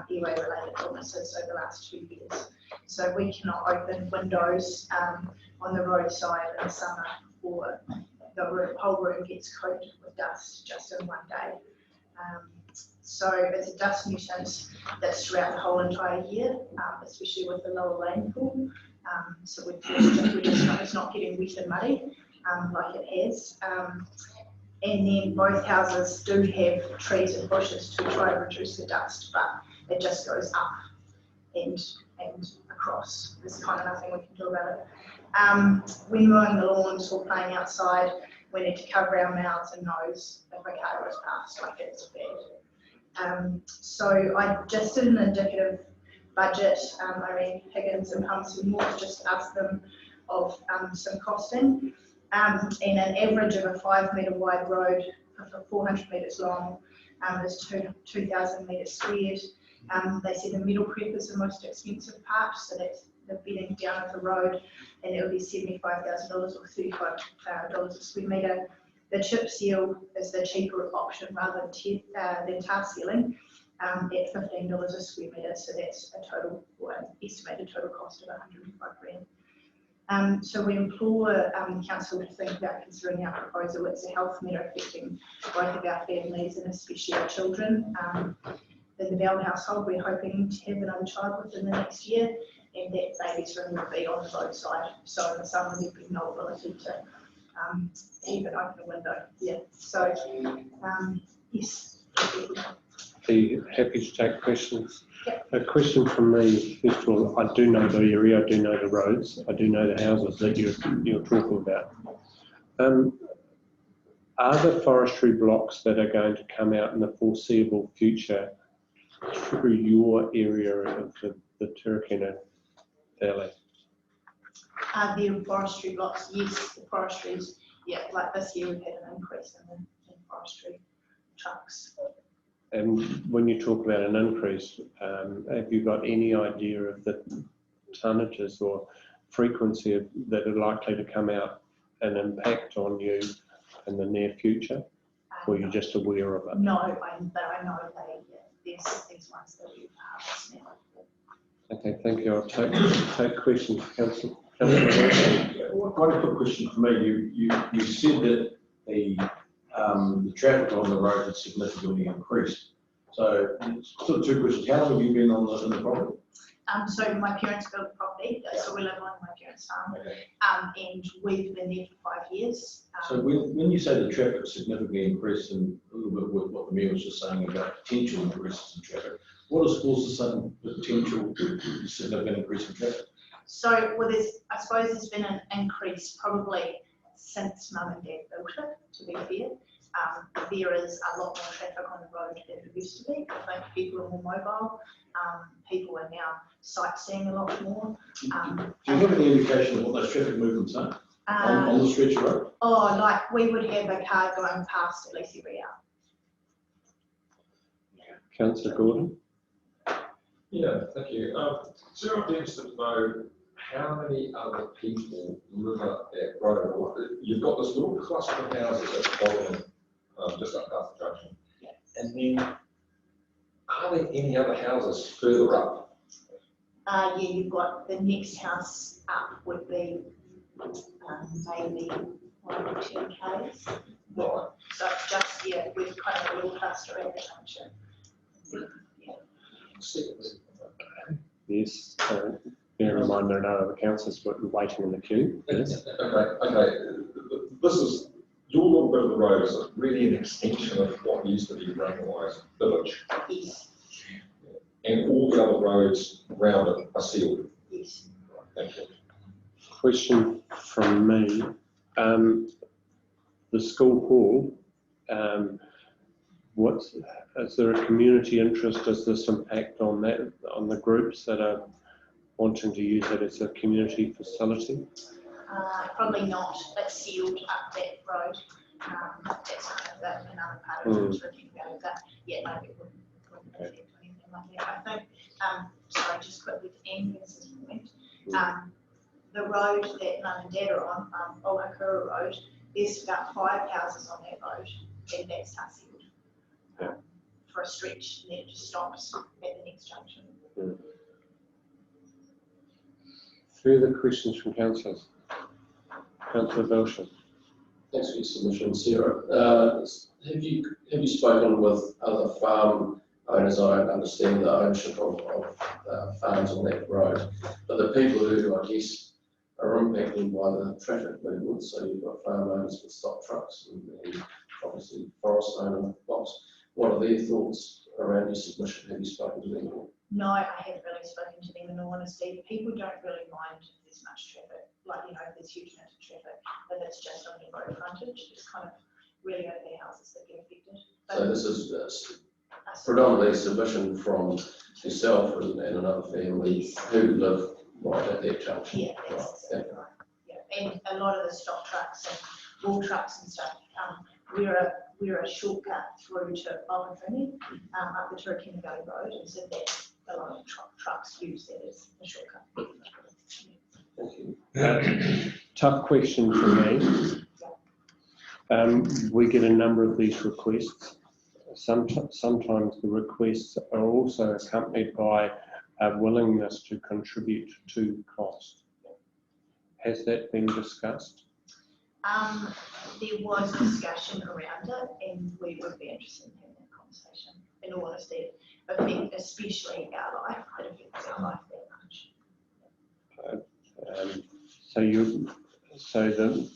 airway-related illnesses over the last 2 years. So we cannot open windows on the roadside in the summer, or the whole room gets coated with dust just in one day. So it's a dust nuisance that's throughout the whole entire year, especially with the lower rainfall. So it's not getting wet and muddy like it has. And then both houses do have trees and bushes to try to reduce the dust, but it just goes up and across. There's kind of nothing we can do about it. When mowing the lawns or playing outside, we need to cover our mouths and nose if a car goes past, like it's bad. So I just did an indicative budget. Irene Higgins and Humson Moore just asked them of some costing. And an average of a 5 metre wide road for 400 metres long is 2,000 metres squared. They said the middle prep is the most expensive part, so that's the bedding down of the road, and it would be $75,000 or $35 a square metre. The chip seal is the cheaper option rather than tar sealing at $15 a square metre, so that's a total, or an estimated total cost of 105 grand. So we implore council to think about considering our proposal. It's a health matter affecting both of our families and especially our children. In the Bell household, we're hoping to have another child within the next year, and that baby's room will be on the roadside. So in the summer, there'd be no ability to even open a window. Yeah. So yes. Are you happy to take questions? Yep. A question from me, first of all, I do know the area, I do know the roads, I do know the houses that you're talking about. Are the forestry blocks that are going to come out in the foreseeable future through your area of the Turkina Valley? The forestry blocks, yes, the forestries, yeah, like this year we've had an increase in forestry trucks. And when you talk about an increase, have you got any idea of the tonnages or frequency that are likely to come out and impact on you in the near future? Or are you just aware of it? No, I know there's ones that we've harvested now. Okay, thank you. I'll take questions, Councillor. Quite a quick question for me. You said that the traffic on the road has significantly increased. So, sort of 2 questions. How long have you been in the property? So my parents built the property, so we live on my parents' farm, and we've been there for 5 years. So when you say the traffic significantly increased, and a little bit with what the mayor was just saying about potential increases in traffic, what has caused the sudden potential significant increase in traffic? So, well, I suppose there's been an increase probably since Mum and Dad built it, to be fair. There is a lot more traffic on the road than used to be. I think people are more mobile. People are now sightseeing a lot more. Do you have any indication of what those traffic movements are on the stretch of road? Oh, like we would have a car going past at least every hour. Councillor Gordon? Yeah, thank you. So I'd be interested to know how many other people live up that road. You've got this little cluster of houses at the bottom, just up past the junction. And then, are there any other houses further up? Yeah, you've got the next house up would be maybe 1 or 2 Ks. Right. So it's just, yeah, we've kind of a little cluster at the junction. Yes. Bear in mind there are no other councillors waiting in the queue. Yes. Okay. This is, your little bit of the road is really an extension of what used to be Rangitīkei village. Yes. And all the other roads around it are sealed. Yes. Thank you. Question from me. The school hall, is there a community interest? Does this impact on that, on the groups that are wanting to use it as a community facility? Probably not. It's sealed up that road. That's kind of another part of it. Looking about it. But yeah, no, it wouldn't affect anything like that. I think, sorry, just quickly to Angus's point, the road that Mum and Dad are on, Ohakura Road, there's about 5 houses on that road, and that's sealed for a stretch, and then it just stops at the next junction. Further questions from councillors? Councillor Belsham. Thanks for your submission, Sarah. Have you spoken with other farm owners? I understand the ownership of farms on that road, but the people who I guess are impacted by the traffic movements. So you've got farm owners with stock trucks and obviously forest owner blocks. What are their thoughts around your submission? Have you spoken to them? No, I haven't really spoken to them in all honesty. People don't really mind if there's much traffic, like, you know, if there's huge amounts of traffic, but it's just on the road frontage. It's kind of really only their houses that get affected. But so this is predominantly a submission from yourself and another family who live right at that junction. Yeah, that's exactly right. Yeah, and a lot of the stock trucks and wool trucks and stuff, we're a shortcut through to Olenfini, up the Turakina Valley Road, and so that's a lot of trucks use that as a shortcut. Thank you. Tough question for me. We get a number of these requests. Sometimes the requests are also accompanied by a willingness to contribute to cost. Has that been discussed? There was discussion around it, and we would be interested in having that conversation. In all honesty, I think especially our life, it affects our life that much. So the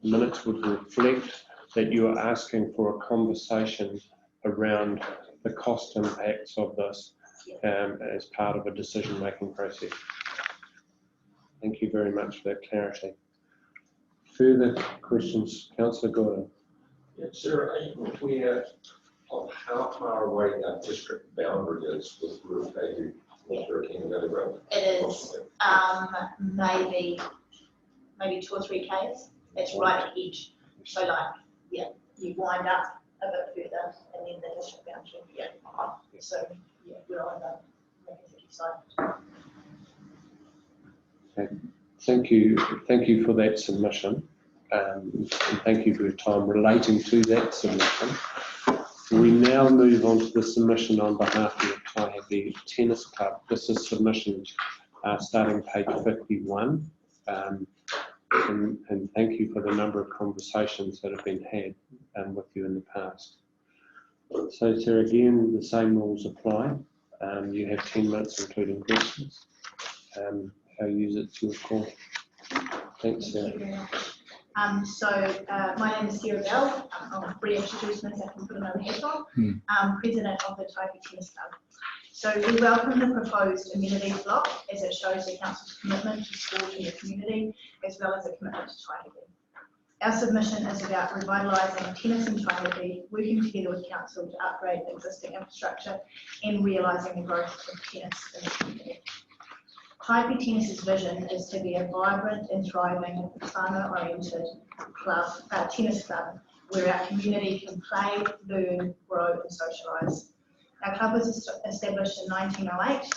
minutes would reflect that you are asking for a conversation around the cost impacts of this as part of a decision-making process. Thank you very much for that clarity. Further questions, Councillor Gordon? Yeah, Sarah, are you aware of how far away our district boundary is with Rangitīkei and Turakina Valley Road? It is maybe 2 or 3 Ks. It's right at the edge. So like, yeah, you wind up a bit further and then the district boundary. Yeah. So yeah, we're on the Rangitīkei side. Okay. Thank you for that submission, and thank you for your time relating to that submission. We now move on to the submission on behalf of the Taihape Tennis Club. This is submission starting page 51, and thank you for the number of conversations that have been had with you in the past. So, Sarah, again, the same rules apply. You have 10 minutes, including questions. I'll use it to your call. Thanks, Sarah. Thank you very much. My name is Sarah Bell. I'll reintroduce myself and put another hat on. I'm president of the Taihape Tennis Club. So we welcome the proposed amenities block as it shows the council's commitment to sport in the community, as well as a commitment to Taihape. Our submission is about revitalising tennis in Taihape, working together with council to upgrade existing infrastructure and realising the growth of tennis in the community. Taihape Tennis's vision is to be a vibrant and thriving whānau-oriented tennis club where our community can play, learn, grow and socialise. Our club was established in 1908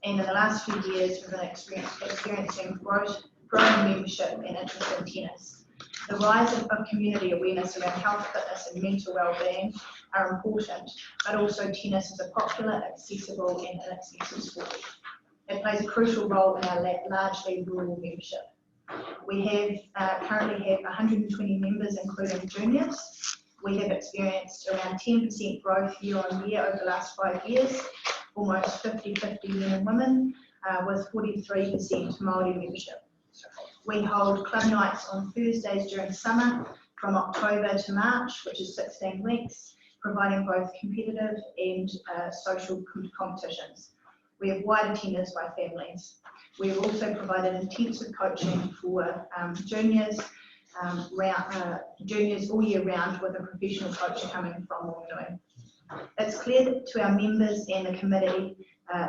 and in the last few years we've been experiencing growing membership and interest in tennis. The rise of community awareness around health, fitness and mental well-being are important, but also tennis is a popular, accessible and inexpensive sport. It plays a crucial role in our largely rural membership. We currently have 120 members, including juniors. We have experienced around 10% growth year on year over the last 5 years, almost 50-50 men and women, with 43% Māori membership. We hold club nights on Thursdays during summer from October to March, which is 16 weeks, providing both competitive and social competitions. We have wide attendance by families. We have also provided intensive coaching for juniors all year round with a professional coach coming from Whanganui. It's clear to our members and the committee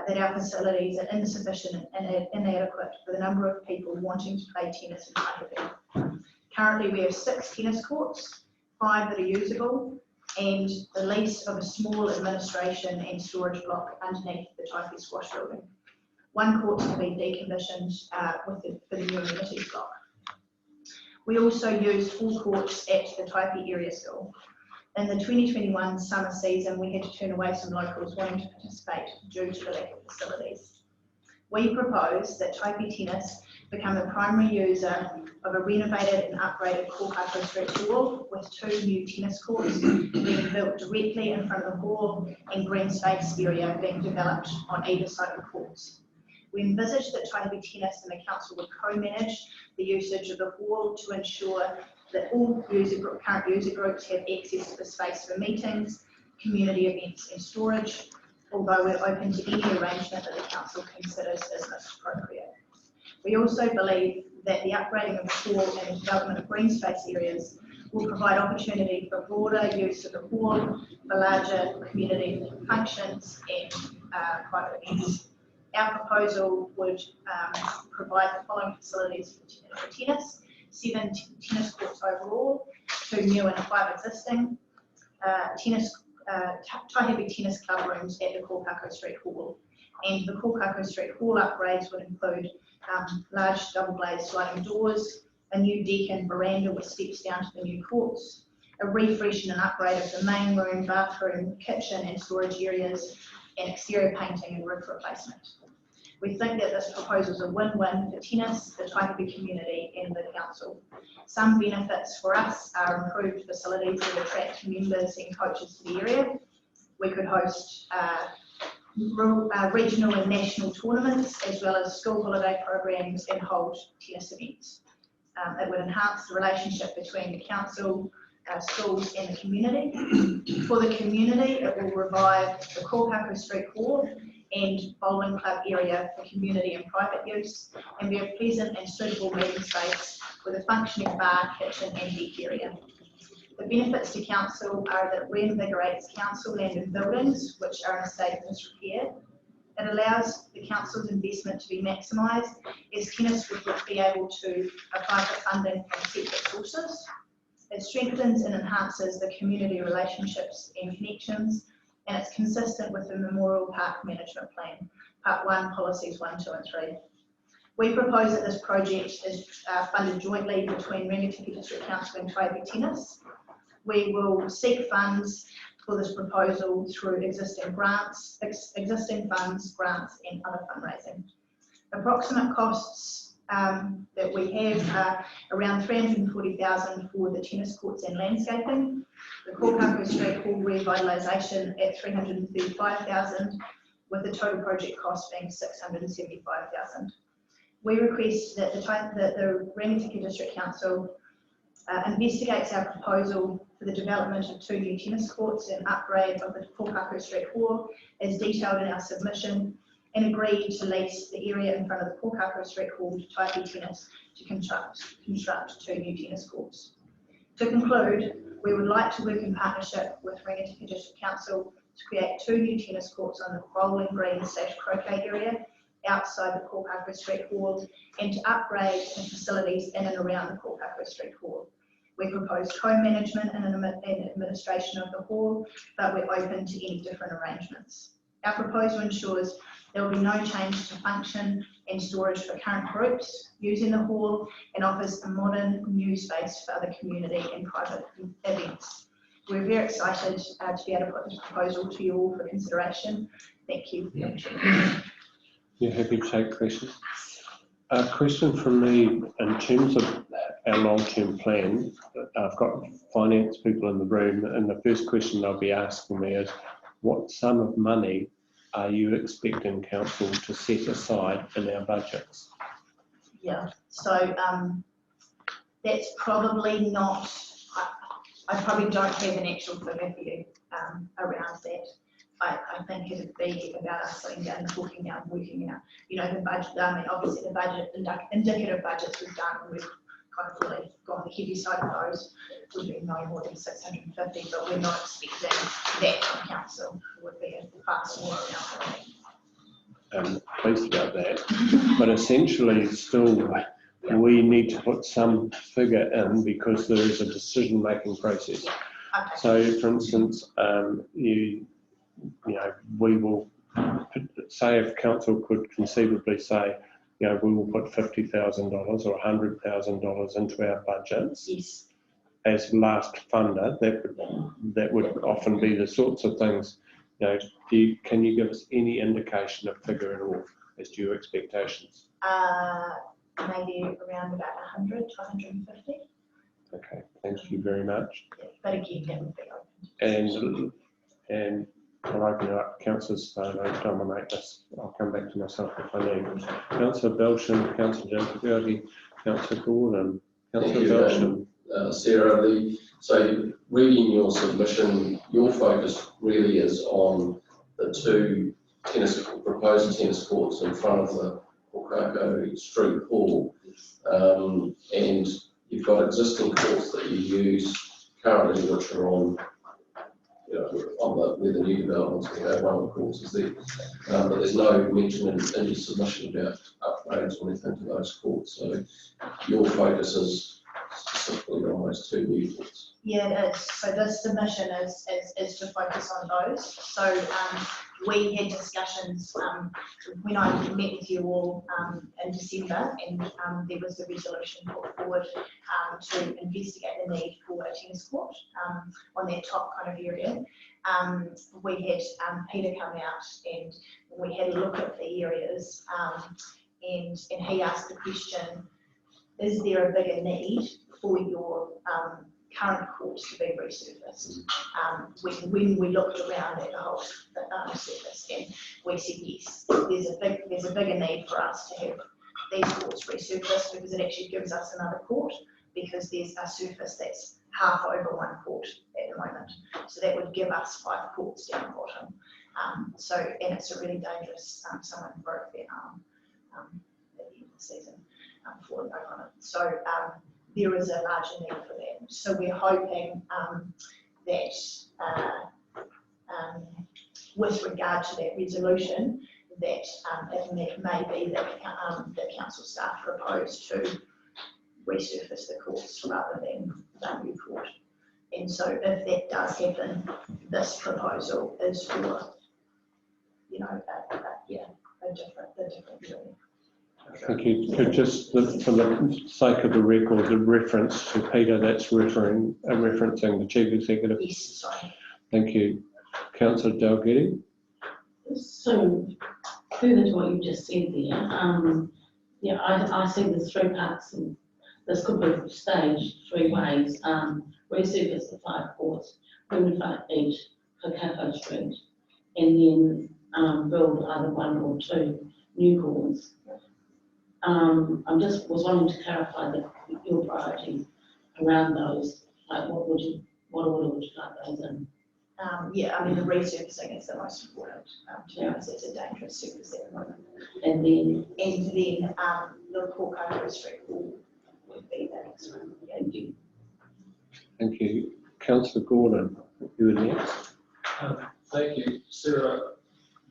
that our facilities are insufficient and inadequate for the number of people wanting to play tennis in Taihape. Currently we have 6 tennis courts, 5 that are usable, and the lease of a small administration and storage block underneath the Taihape squash building. 1 court will be decommissioned for the new amenities block. We also use 4 courts at the Taihape area school. In the 2021 summer season, we had to turn away some locals wanting to participate due to the lack of facilities. We propose that Taihape Tennis become the primary user of a renovated and upgraded Kōkako Street Hall with 2 new tennis courts being built directly in front of the hall and green space area being developed on either side of the courts. We envisage that Taihape Tennis and the council would co-manage the usage of the hall to ensure that all current user groups have access to the space for meetings, community events and storage, although we're open to any arrangement that the council considers is most appropriate. We also believe that the upgrading of the hall and the development of green space areas will provide opportunity for broader use of the hall for larger community functions and private events. Our proposal would provide the following facilities for tennis: 7 tennis courts overall, 2 new and 5 existing, Taihape Tennis Club rooms at the Kōkako Street Hall. And the Kōkako Street Hall upgrades would include large double glazed sliding doors, a new deck and veranda with steps down to the new courts, a refresh and an upgrade of the main room, bathroom, kitchen and storage areas, and exterior painting and roof replacement. We think that this proposal is a win-win for tennis, the Taihape community and the council. Some benefits for us are improved facilities that attract members and coaches to the area. We could host regional and national tournaments as well as school holiday programs and hold tennis events. It would enhance the relationship between the council, schools and the community. For the community, it will revive the Kōkako Street Hall and bowling club area for community and private use, and be a pleasant and suitable meeting space with a functioning bar, kitchen and deck area. The benefits to council are that it reinvigorates council land and buildings which are in a state of disrepair. It allows the council's investment to be maximised as tennis would be able to apply for funding from separate sources. It strengthens and enhances the community relationships and connections, and it's consistent with the Memorial Park Management Plan, Part 1, Policies 1, 2 and 3. We propose that this project is funded jointly between Rangitīkei District Council and Taihape Tennis. We will seek funds for this proposal through existing funds, grants and other fundraising. Approximate costs that we have are around 340,000 for the tennis courts and landscaping, the Kōkako Street Hall revitalisation at 335,000, with the total project cost being 675,000. We request that the Rangitīkei District Council investigates our proposal for the development of 2 new tennis courts and upgrade of the Kōkako Street Hall as detailed in our submission, and agreed to lease the area in front of the Pōkākau Street Hall to Taihape Tennis to construct 2 new tennis courts. To conclude, we would like to work in partnership with Rangitīkei District Council to create 2 new tennis courts on the bowling green / croquet area outside the Pōkākau Street Hall and to upgrade the facilities in and around the Pōkākau Street Hall. We propose co-management and administration of the hall, but we're open to any different arrangements. Our proposal ensures there will be no change to function and storage for current groups using the hall and offers a modern new space for other community and private events. We're very excited to be able to put this proposal to you all for consideration. Thank you. You're happy to take questions? A question from me in terms of our long-term plan. I've got finance people in the room, and the first question they'll be asking me is, what sum of money are you expecting council to set aside in our budgets? Yeah, so that's probably not, I probably don't have an actual figure for you around that. I think it would be about us sitting down and talking out and working out, you know, the budget. I mean, obviously the budget, indicative budgets we've done, and we've kind of really gone the heavy side of those, would be no more than 650, but we're not expecting that from council. It would be a far smaller amount. Pleased about that, but essentially still we need to put some figure in because there is a decision-making process. Okay. So, for instance, you know, we will say if council could conceivably say, you know, we will put $50,000 or $100,000 into our budgets. Yes. As last funder, that would often be the sorts of things. You know, can you give us any indication of figure at all as to your expectations? Maybe around about 100 to 150. Okay, thank you very much. Yeah, but again, that would be open. And I'll open it up. Councillors, I don't dominate this. I'll come back to myself if I need. Councillor Belsham, Councillor Jankovic, Councillor Gordon, Councillor Belsham. Sarah, so reading your submission, your focus really is on the 2 proposed tennis courts in front of the Pōkākau Street Hall, and you've got existing courts that you use currently, which are on, you know, where the new developments we have. One of the courts is there, but there's no mention in your submission about upgrades or anything to those courts. So your focus is specifically on those 2 new courts. Yeah, it is. So this submission is to focus on those. So we had discussions when I met with you all in December, and there was a resolution put forward to investigate the need for a tennis court on that top kind of area. We had Peter come out and we had a look at the areas, and he asked the question, is there a bigger need for your current courts to be resurfaced? When we looked around at the whole surface, and we said yes, there's a bigger need for us to have these courts resurfaced, because it actually gives us another court, because there's a surface that's half over 1 court at the moment. So that would give us 5 courts down the bottom. And it's a really dangerous, someone broke their arm at the end of the season for it on it. So there is a larger need for that. So we're hoping that with regard to that resolution, that it may be that the council staff propose to resurface the courts rather than the new court. And so if that does happen, this proposal is for, you know, a different area. Thank you. Could just, for the sake of the record, the reference to Peter, that's referencing the Chief Executive? Yes, sorry. Thank you. Councillor Dalgety? So, further to what you just said there, yeah, I see there's 3 parts, and this could be staged 3 ways. Resurface the 5 courts, renovate each Pōkākau Street, and then build either 1 or 2 new courts. I just was wanting to clarify your priority around those. Like, what order would you like those in? Yeah, I mean, the resurfacing is the most important, to be honest, it's a dangerous surface at the moment. And then, The Pōkākau Street would be the next one. thank you. Thank you. Councillor Gordon, you were next. Thank you, Sarah.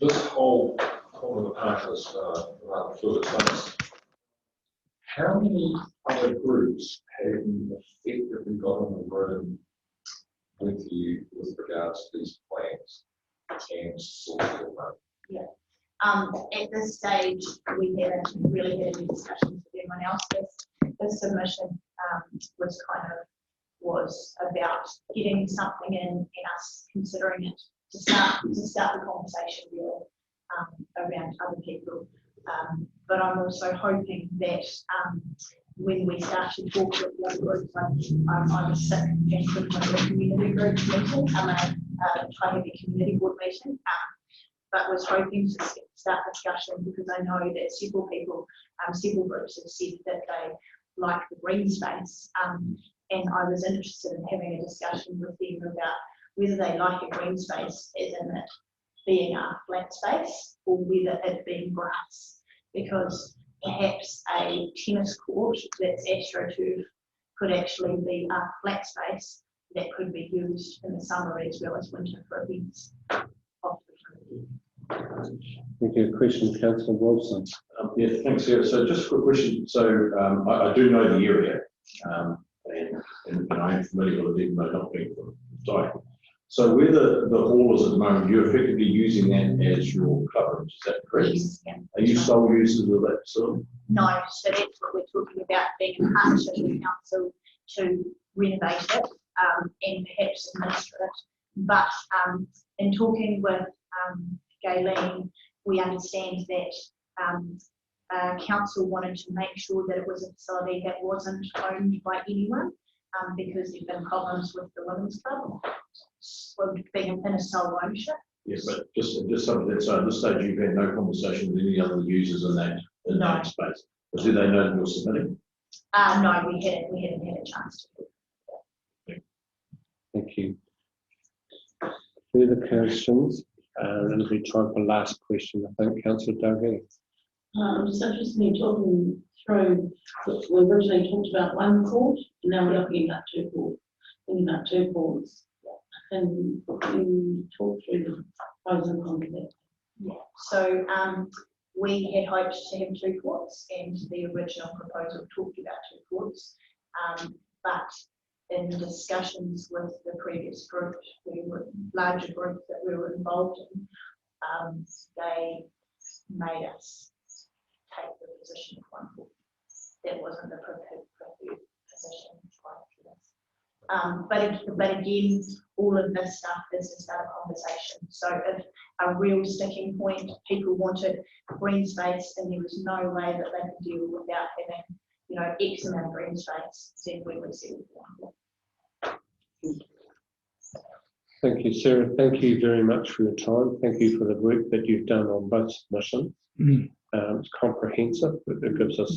This whole corner of the park is rather fluid space. How many other groups have you effectively got in the room with you with regards to these plans and sort of Yeah. At this stage, we haven't really had any discussions with anyone else. This submission was about getting something in and us considering it to start the conversation really around other people. But I'm also hoping that when we start to talk with the other groups, I was sick and couldn't go to a community group meeting, Taihape community board meeting, but was hoping to start discussion because I know that several people, several groups have said that they like the green space, and I was interested in having a discussion with them about whether they like a green space as in it being a flat space or whether it being grass, because perhaps a tennis court that's astroturf could actually be a flat space that could be used in the summer as well as winter for events. Thank you. Question, Councillor Wilson. Yeah, thanks, Sarah. So just a quick question. So I do know the area, and I am familiar with it, even though not being from Taihape. So where the hall is at the moment, you're effectively using that as your clubroom, is that correct? Yes, yeah. Are you sole users of that facility? No, so that's what we're talking about, being in partnership with council to renovate it and perhaps administer it. But in talking with Gayleen, we understand that council wanted to make sure that it was a facility that wasn't owned by anyone because there have been problems with the women's club, being in a sole ownership. Yes, but just something that, so at this stage you've had no conversation with any other users in that space. But do they know that you're submitting? No, we hadn't had a chance to. Thank you. Further questions? It'll be time for last question, I think. Councillor Dowie. I'm just interested in talking through, we originally talked about one court, and now we're looking at two courts, thinking about two courts. And you talk through the pros and cons of that. Yeah, so we had hoped to have two courts, and the original proposal talked about two courts, but in discussions with the previous group, larger group that we were involved in, they made us take the position of one court. That wasn't the preferred position. But again, all of this stuff is to start a conversation. So if a real sticking point, people wanted green space and there was no way that they could deal without having, X amount of green space, then we would see one. Thank you, Sarah. Thank you very much for your time. Thank you for the work that you've done on both submissions. It's comprehensive, but it gives us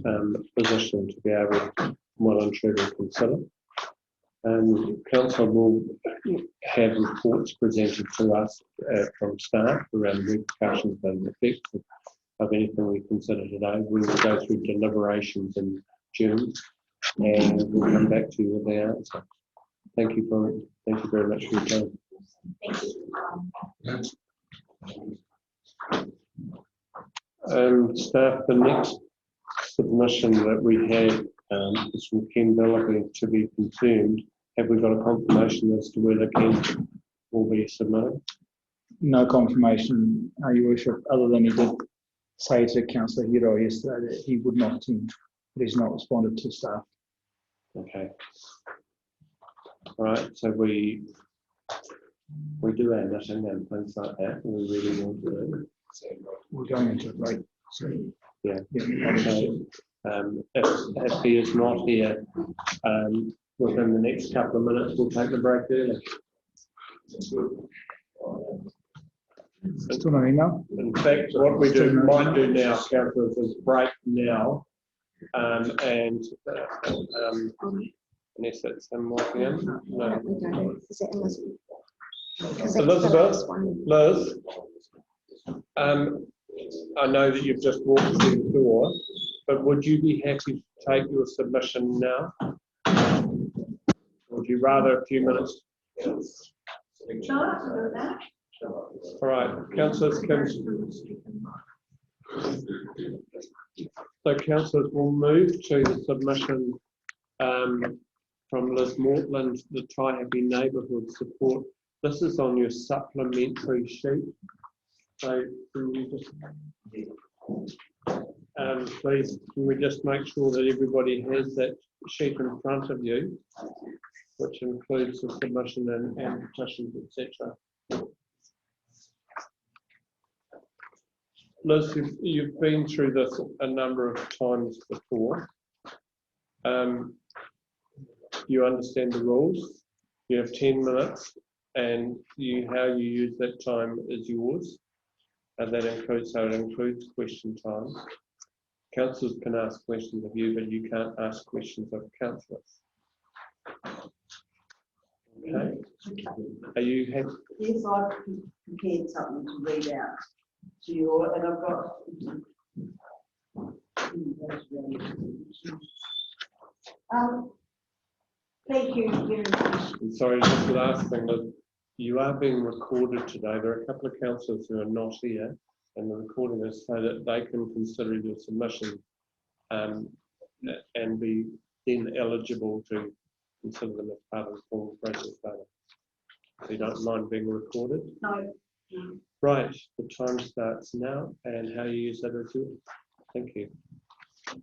a position to be able to well and truly consider. Council will have reports presented to us from staff around repercussions and effects of anything we consider today. We will go through deliberations in June and we'll come back to you with the answer. Thank you very much for your time. Thank you. Staff, the next submission that we have is from Ken Billerby to be confirmed. Have we got a confirmation as to whether Ken will be submitted? No confirmation, Your Worship, other than he did say to Councillor Hiro yesterday that he would not attend, but he's not responded to staff. Okay. All right, so we do our knitting and things like that. We really want to do. We're going into a break. So yeah. Okay. If he is not here within the next couple of minutes, we'll take the break early. That's good. Still no email? In fact, what we might do now, councillors, is break now, and unless it's him walking in. No. Elizabeth, Liz, I know that you've just walked through the door, but would you be happy to take your submission now? Or would you rather a few minutes? All right, councillors, so councillors will move to the submission from Liz Mortland, the Taihape Neighbourhood Support. This is on your supplementary sheet. So can you just, please, can we just make sure that everybody has that sheet in front of you, which includes the submission and petitions, etc. Liz, you've been through this a number of times before. You understand the rules. You have 10 minutes, and how you use that time is yours. And that includes question time. Councillors can ask questions of you, but you can't ask questions of councillors. Okay. Are you happy? Yes, I've prepared something to read out to you all, and I've got. Thank you very much. I'm sorry, just the last thing, that you are being recorded today. There are a couple of councillors who are not here, and the recording is so that they can consider your submission and be then eligible to consider them as part of the formal process later. So you don't mind being recorded? No. Right, the time starts now, and how you use that is yours. Thank you.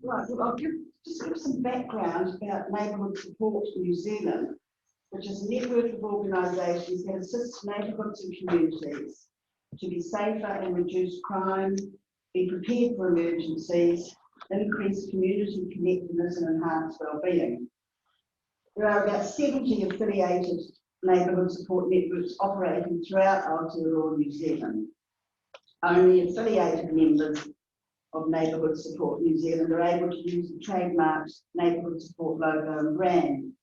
Right, well, I'll just give some background about Neighbourhood Support New Zealand, which is a network of organisations that assist neighbourhoods and communities to be safer and reduce crime, be prepared for emergencies, increase community connectedness and enhance well-being. There are about 70 affiliated neighbourhood support networks operating throughout Aotearoa, New Zealand. Only affiliated members of Neighbourhood Support New Zealand are able to use the trademarked Neighbourhood Support logo and brand.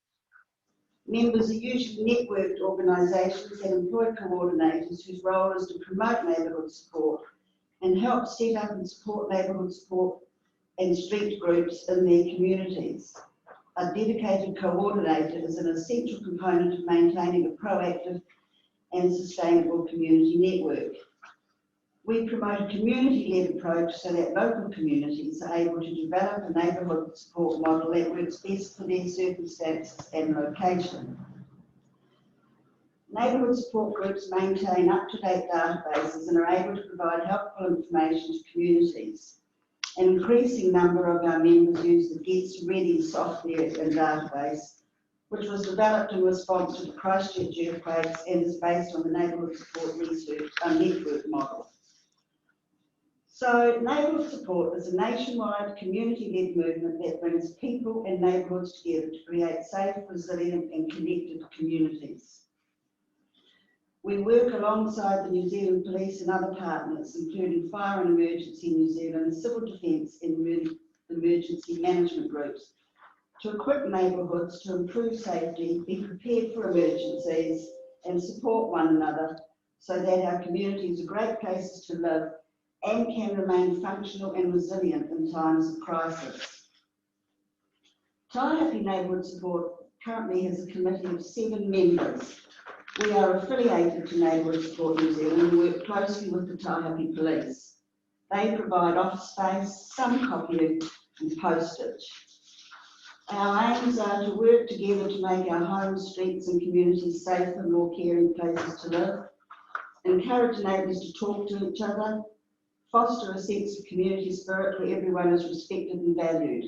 Members are usually networked organisations that employ coordinators whose role is to promote neighbourhood support and help set up and support neighbourhood support and street groups in their communities. A dedicated coordinator is an essential component of maintaining a proactive and sustainable community network. We promote a community-led approach so that local communities are able to develop a neighbourhood support model that works best for their circumstances and location. Neighbourhood support groups maintain up-to-date databases and are able to provide helpful information to communities. An increasing number of our members use the Gets Ready software and database, which was developed in response to the Christchurch earthquakes and is based on the Neighbourhood Support Research Network model. So Neighbourhood Support is a nationwide community-led movement that brings people and neighbourhoods together to create safe, resilient and connected communities. We work alongside the New Zealand Police and other partners, including Fire and Emergency New Zealand, Civil Defence and emergency management groups, to equip neighbourhoods to improve safety, be prepared for emergencies and support one another so that our communities are great places to live and can remain functional and resilient in times of crisis. Taihape Neighbourhood Support currently has a committee of 7 members. We are affiliated to Neighbourhood Support New Zealand and work closely with the Taihape Police. They provide office space, some copying and postage. Our aims are to work together to make our homes, streets and communities safer, more caring places to live, encourage neighbours to talk to each other, foster a sense of community spirit where everyone is respected and valued,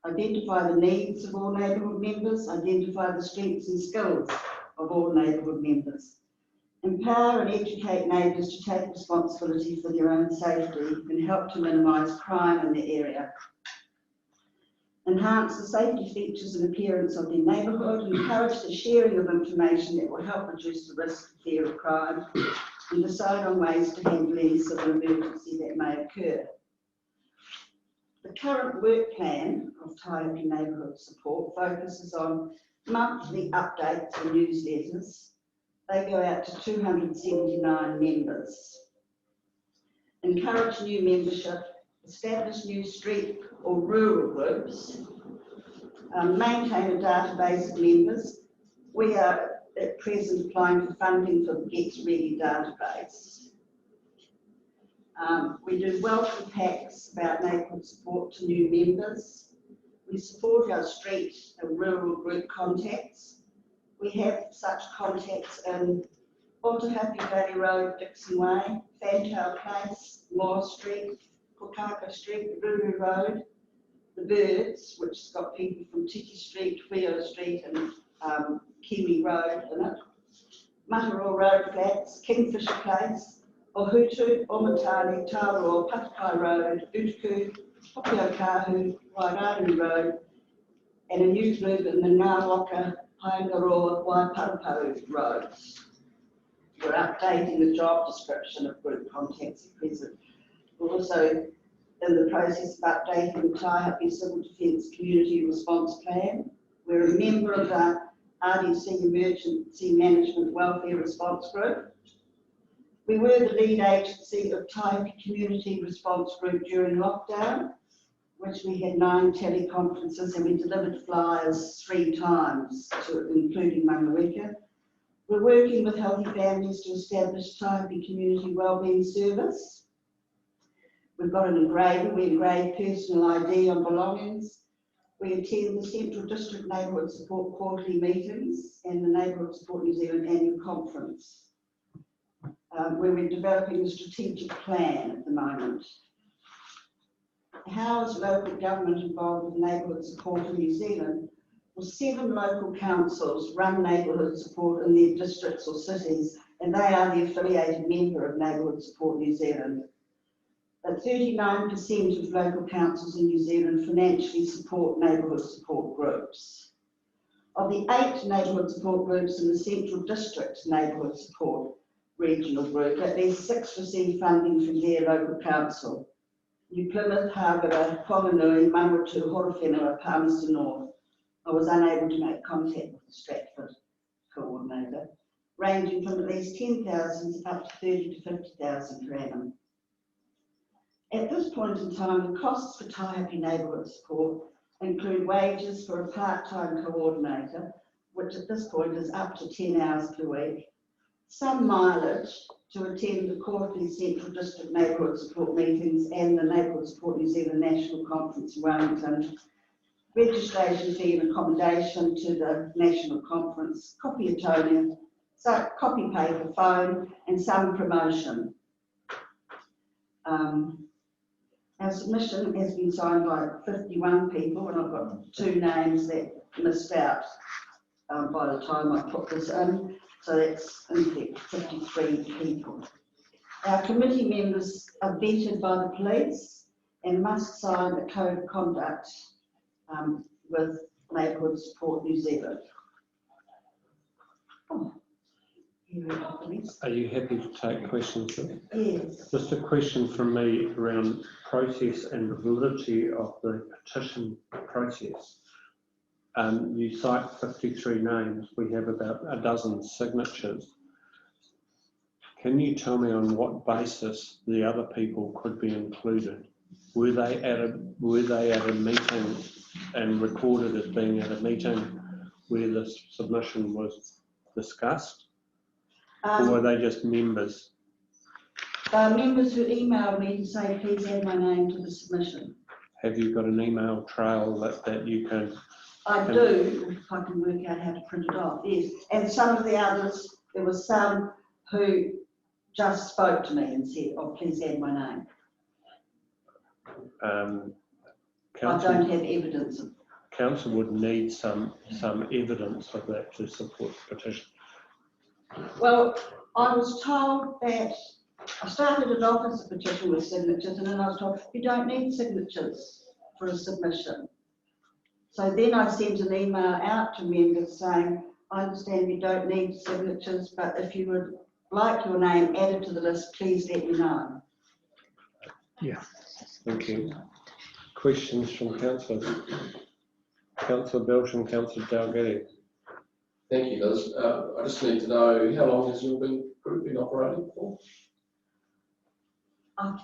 identify the needs of all neighbourhood members, identify the strengths and skills of all neighbourhood members, empower and educate neighbours to take responsibility for their own safety and help to minimise crime in their area, enhance the safety features and appearance of their neighbourhood, encourage the sharing of information that will help reduce the risk and fear of crime, and decide on ways to handle any civil emergency that may occur. The current work plan of Taihape Neighbourhood Support focuses on monthly updates and newsletters, They go out to 279 members. Encourage new membership, establish new street or rural groups, maintain a database of members. We are at present applying for funding for the Get Ready database. We do welcome packs about neighbourhood support to new members. We support our street and rural group contacts. We have such contacts in Taihape Valley Road, Dixon Way, Fantail Place, Moore Street, Pukaka Street, Ruru Road, The Birds, which has got people from Tiki Street, Wheo Street and Kiwi Road in it, Mataroa Road Flats, Kingfisher Place, Ohutu, Omatani, Taroa, Patakai Road, Utuku, Hokiokahu, Wairanu Road, and a new group in the Ngāwaka, Haingaroa, Waiparaparu roads. We're updating the job description of group contacts at present. We're also in the process of updating the Taihape Civil Defence Community Response Plan. We're a member of the RDC Emergency Management Welfare Response Group. We were the lead agency of Taihape Community Response Group during lockdown, which we had 9 teleconferences and we delivered flyers 3 times, including Mangaweka. We're working with healthy families to establish Taihape Community Wellbeing Service. We've got an engraver, we engrave personal ID on belongings. We attend the Central District Neighbourhood Support quarterly meetings and the Neighbourhood Support New Zealand annual conference, where we're developing a strategic plan at the moment. How is local government involved with neighbourhood support in New Zealand? Well, 7 local councils run neighbourhood support in their districts or cities, and they are the affiliated member of Neighbourhood Support New Zealand. But 39% of local councils in New Zealand financially support neighbourhood support groups. Of the 8 neighbourhood support groups in the Central District Neighbourhood Support Regional Group, at least 6 receive funding from their local council. New Plymouth, Hāgara, Whanganui, Manawatu, Horowhenua, Palmerston North. I was unable to make contact with the Stratford coordinator, ranging from at least 10,000 up to 30 to 50,000 per annum. At this point in time, the costs for Taihape neighbourhood support include wages for a part-time coordinator, which at this point is up to 10 hours per week, some mileage to attend the quarterly Central District Neighbourhood Support meetings and the Neighbourhood Support New Zealand National Conference in Wellington, registration fee and accommodation to the National Conference, copy of toner, so copy paper, phone, and some promotion. Our submission has been signed by 51 people, and I've got 2 names that missed out by the time I put this in. So that's in fact 53 people. Our committee members are vetted by the police and must sign a code of conduct with Neighbourhood Support New Zealand. Oh, are you happy to take questions? Yes. Just a question from me around process and validity of the petition process. You cite 53 names, we have about a dozen signatures. Can you tell me on what basis the other people could be included? Were they at a meeting and recorded as being at a meeting where the submission was discussed? Or were they just members? Members who emailed me to say, please add my name to the submission. Have you got an email trail that you can? I do, if I can work out how to print it off, yes. And some of the others, there were some who just spoke to me and said, oh, please add my name. I don't have evidence of. Council would need some evidence of that to support the petition. Well, I was told that I started it off as a petition with signatures, and then I was told you don't need signatures for a submission. So then I sent an email out to members saying, I understand you don't need signatures, but if you would like your name added to the list, please let me know. Yeah, thank you. Questions from councillors? Councillor Belch and Councillor Dalgety. Thank you, Liz. I just need to know, how long has your group been operating for? I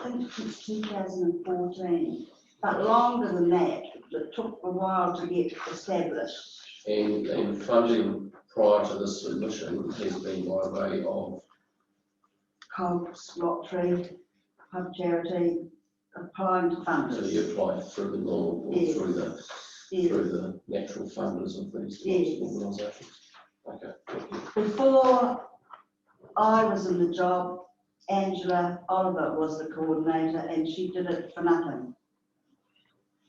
think since 2014, but longer than that. It took a while to get established. And funding prior to this submission has been by way of? Cogs, lottery, pub charity, applying to funders. So you apply through the normal, or Yes. through the natural funders of these Yes. organisations? Okay, thank you. Before I was in the job, Angela Oliver was the coordinator and she did it for nothing.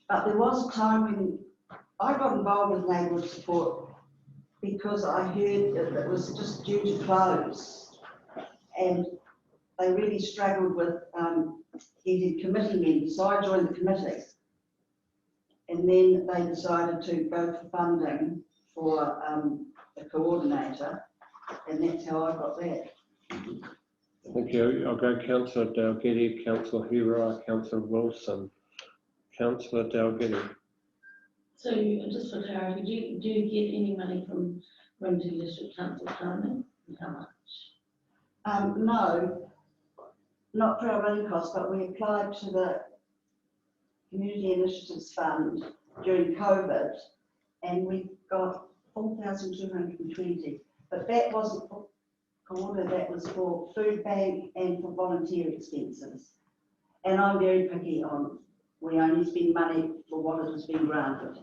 But there was a time when I got involved with neighbourhood support because I heard that it was just due to close. And they really struggled with getting committee members, so I joined the committee. And then they decided to go for funding for a coordinator, and that's how I got that. Thank you. I'll go Councillor Dalgety, Councillor Hira, Councillor Wilson. Councillor Dalgety. So just for clarity, do you get any money from Rangitīkei District Council currently? How much? No, not for our running costs, but we applied to the Community Initiatives Fund during COVID, and we got 4,220. But that wasn't for coordinator, that was for food bank and for volunteer expenses. And I'm very picky on, we only spend money for what has been granted.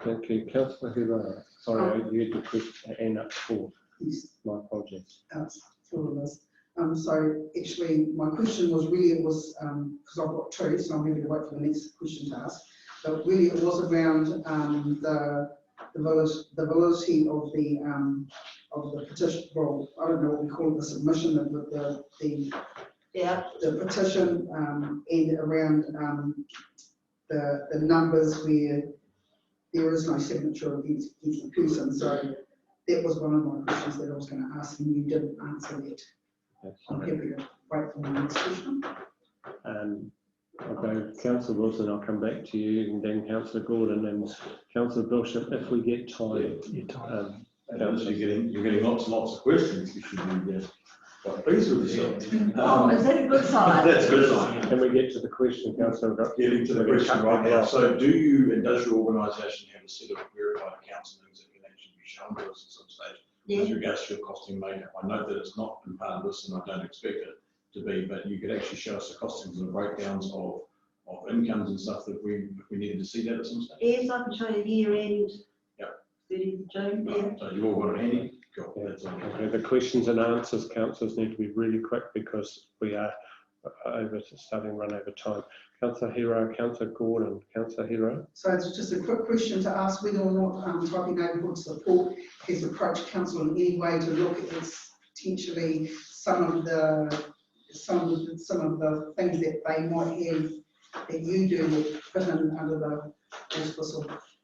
Thank you. Councillor Hira. Sorry, you had to put hand up for. Yes. My apologies. For all of us. So actually, my question was really, it was, because I've got two, so I'm going to wait for the next question to ask. But really, it was around the validity of the petition. Well, I don't know what we call it, the submission of the petition, and around the numbers where there is no signature against the person. So that was one of my questions that I was going to ask, and you didn't answer that. I'm happy to wait for the next question. I'll go Councillor Wilson, I'll come back to you, and then Councillor Gordon and Councillor Bishop if we get time. You're getting lots and lots of questions. You should be quite pleased with yourself. Is that a good sign? That's a good sign. Can we get to the question, Councillor? Getting to the question right now. So do you and does your organisation have a set of verified accounts and things that can actually be shown to us at some stage? Yeah. With regards to your costing makeup, I note that it's not been part of this, and I don't expect it to be, but you could actually show us the costings and the breakdowns of incomes and stuff that if we needed to see that at some stage. Yes, I can show you year end. Yep. 30th of June. Yeah. So you've all got it handy. Cool. Yeah. That's all. Okay, the questions and answers, councillors, need to be really quick because we are starting to run over time. Councillor Hiro, Councillor Gordon. Councillor Hiro. So it's just a quick question to ask whether or not Taihape Neighbourhood Support has approached council in any way to look at potentially some of the things that they might have that you do that fit in under the auspice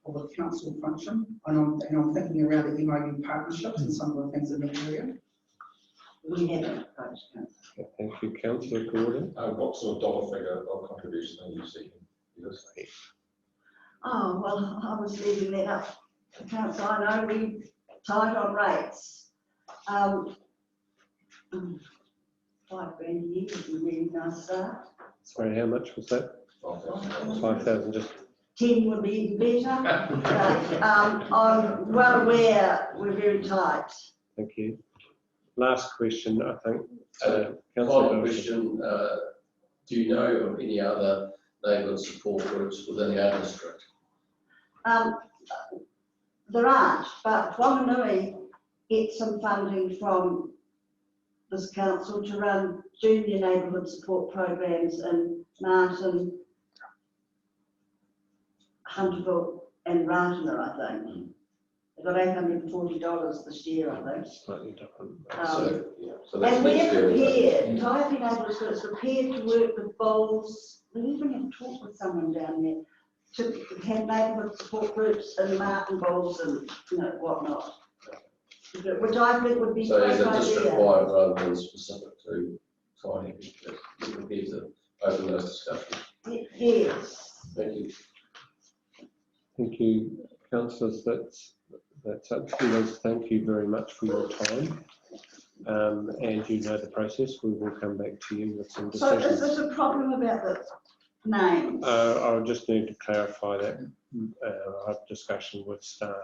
of a council function. And I'm thinking around the MOU partnerships and some of the things in that area. We haven't approached council. Okay, thank you. Councillor Gordon. What sort of dollar figure of contribution are you seeking? Oh, well, I was leaving that up to council. I know we tight on rates. $5 grand a year would be a really nice start. Sorry, how much was that? 5,000. Just 10 would be even better. But I'm well aware we're very tight. thank you. Last question, I think. Final Councillor question, do you know of any other neighbourhood support groups within our district? There aren't, but Whanganui gets some funding from this council to run junior neighbourhood support programs in Martin, Hunterville and Ratana, I think. They've got $840 this year, I think. Slightly different. So that's And we're next year. prepared, Taihape Neighbourhood Support is prepared to work with bowls. We even have to talk with someone down there to have neighbourhood support groups in Martin Bowls and whatnot. Which I think would be So a is great it district idea. wide rather than specific to Taihape? You're prepared to open those discussions? Yes. Thank you. Thank you, councillors. That's That's it. Liz, thank you very much for your time. And you know the process. We will come back to you with some So decisions. is there a problem about the names? I'll just need to clarify that. I'll have discussion with staff.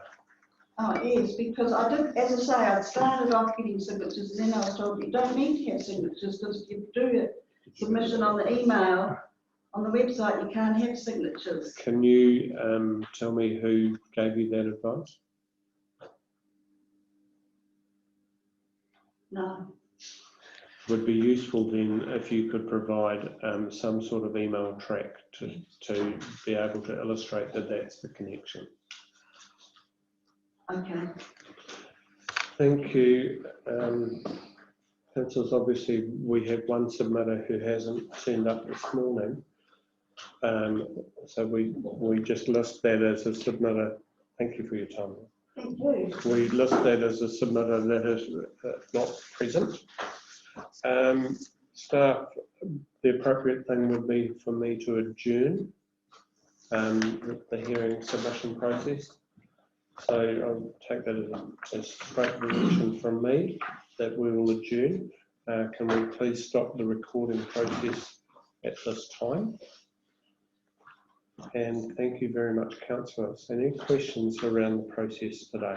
Oh, yes, because I did, as I say, I started off getting signatures and then I was told you don't need to have signatures because if you do a submission on the email, on the website, you can't have signatures. Can you tell me who gave you that advice? No. Would be useful then if you could provide some sort of email track to be able to illustrate that that's the connection. Okay. Thank you. Councillors, obviously we have one submitter who hasn't turned up this morning. So we just list that as a submitter. Thank you for your time. Thank you. We list that as a submitter that is not present. Staff, the appropriate thing would be for me to adjourn the hearing submission process. So I'll take that as straight direction from me that we will adjourn. Can we please stop the recording process at this time? And thank you very much, councillors. Any questions around the process today?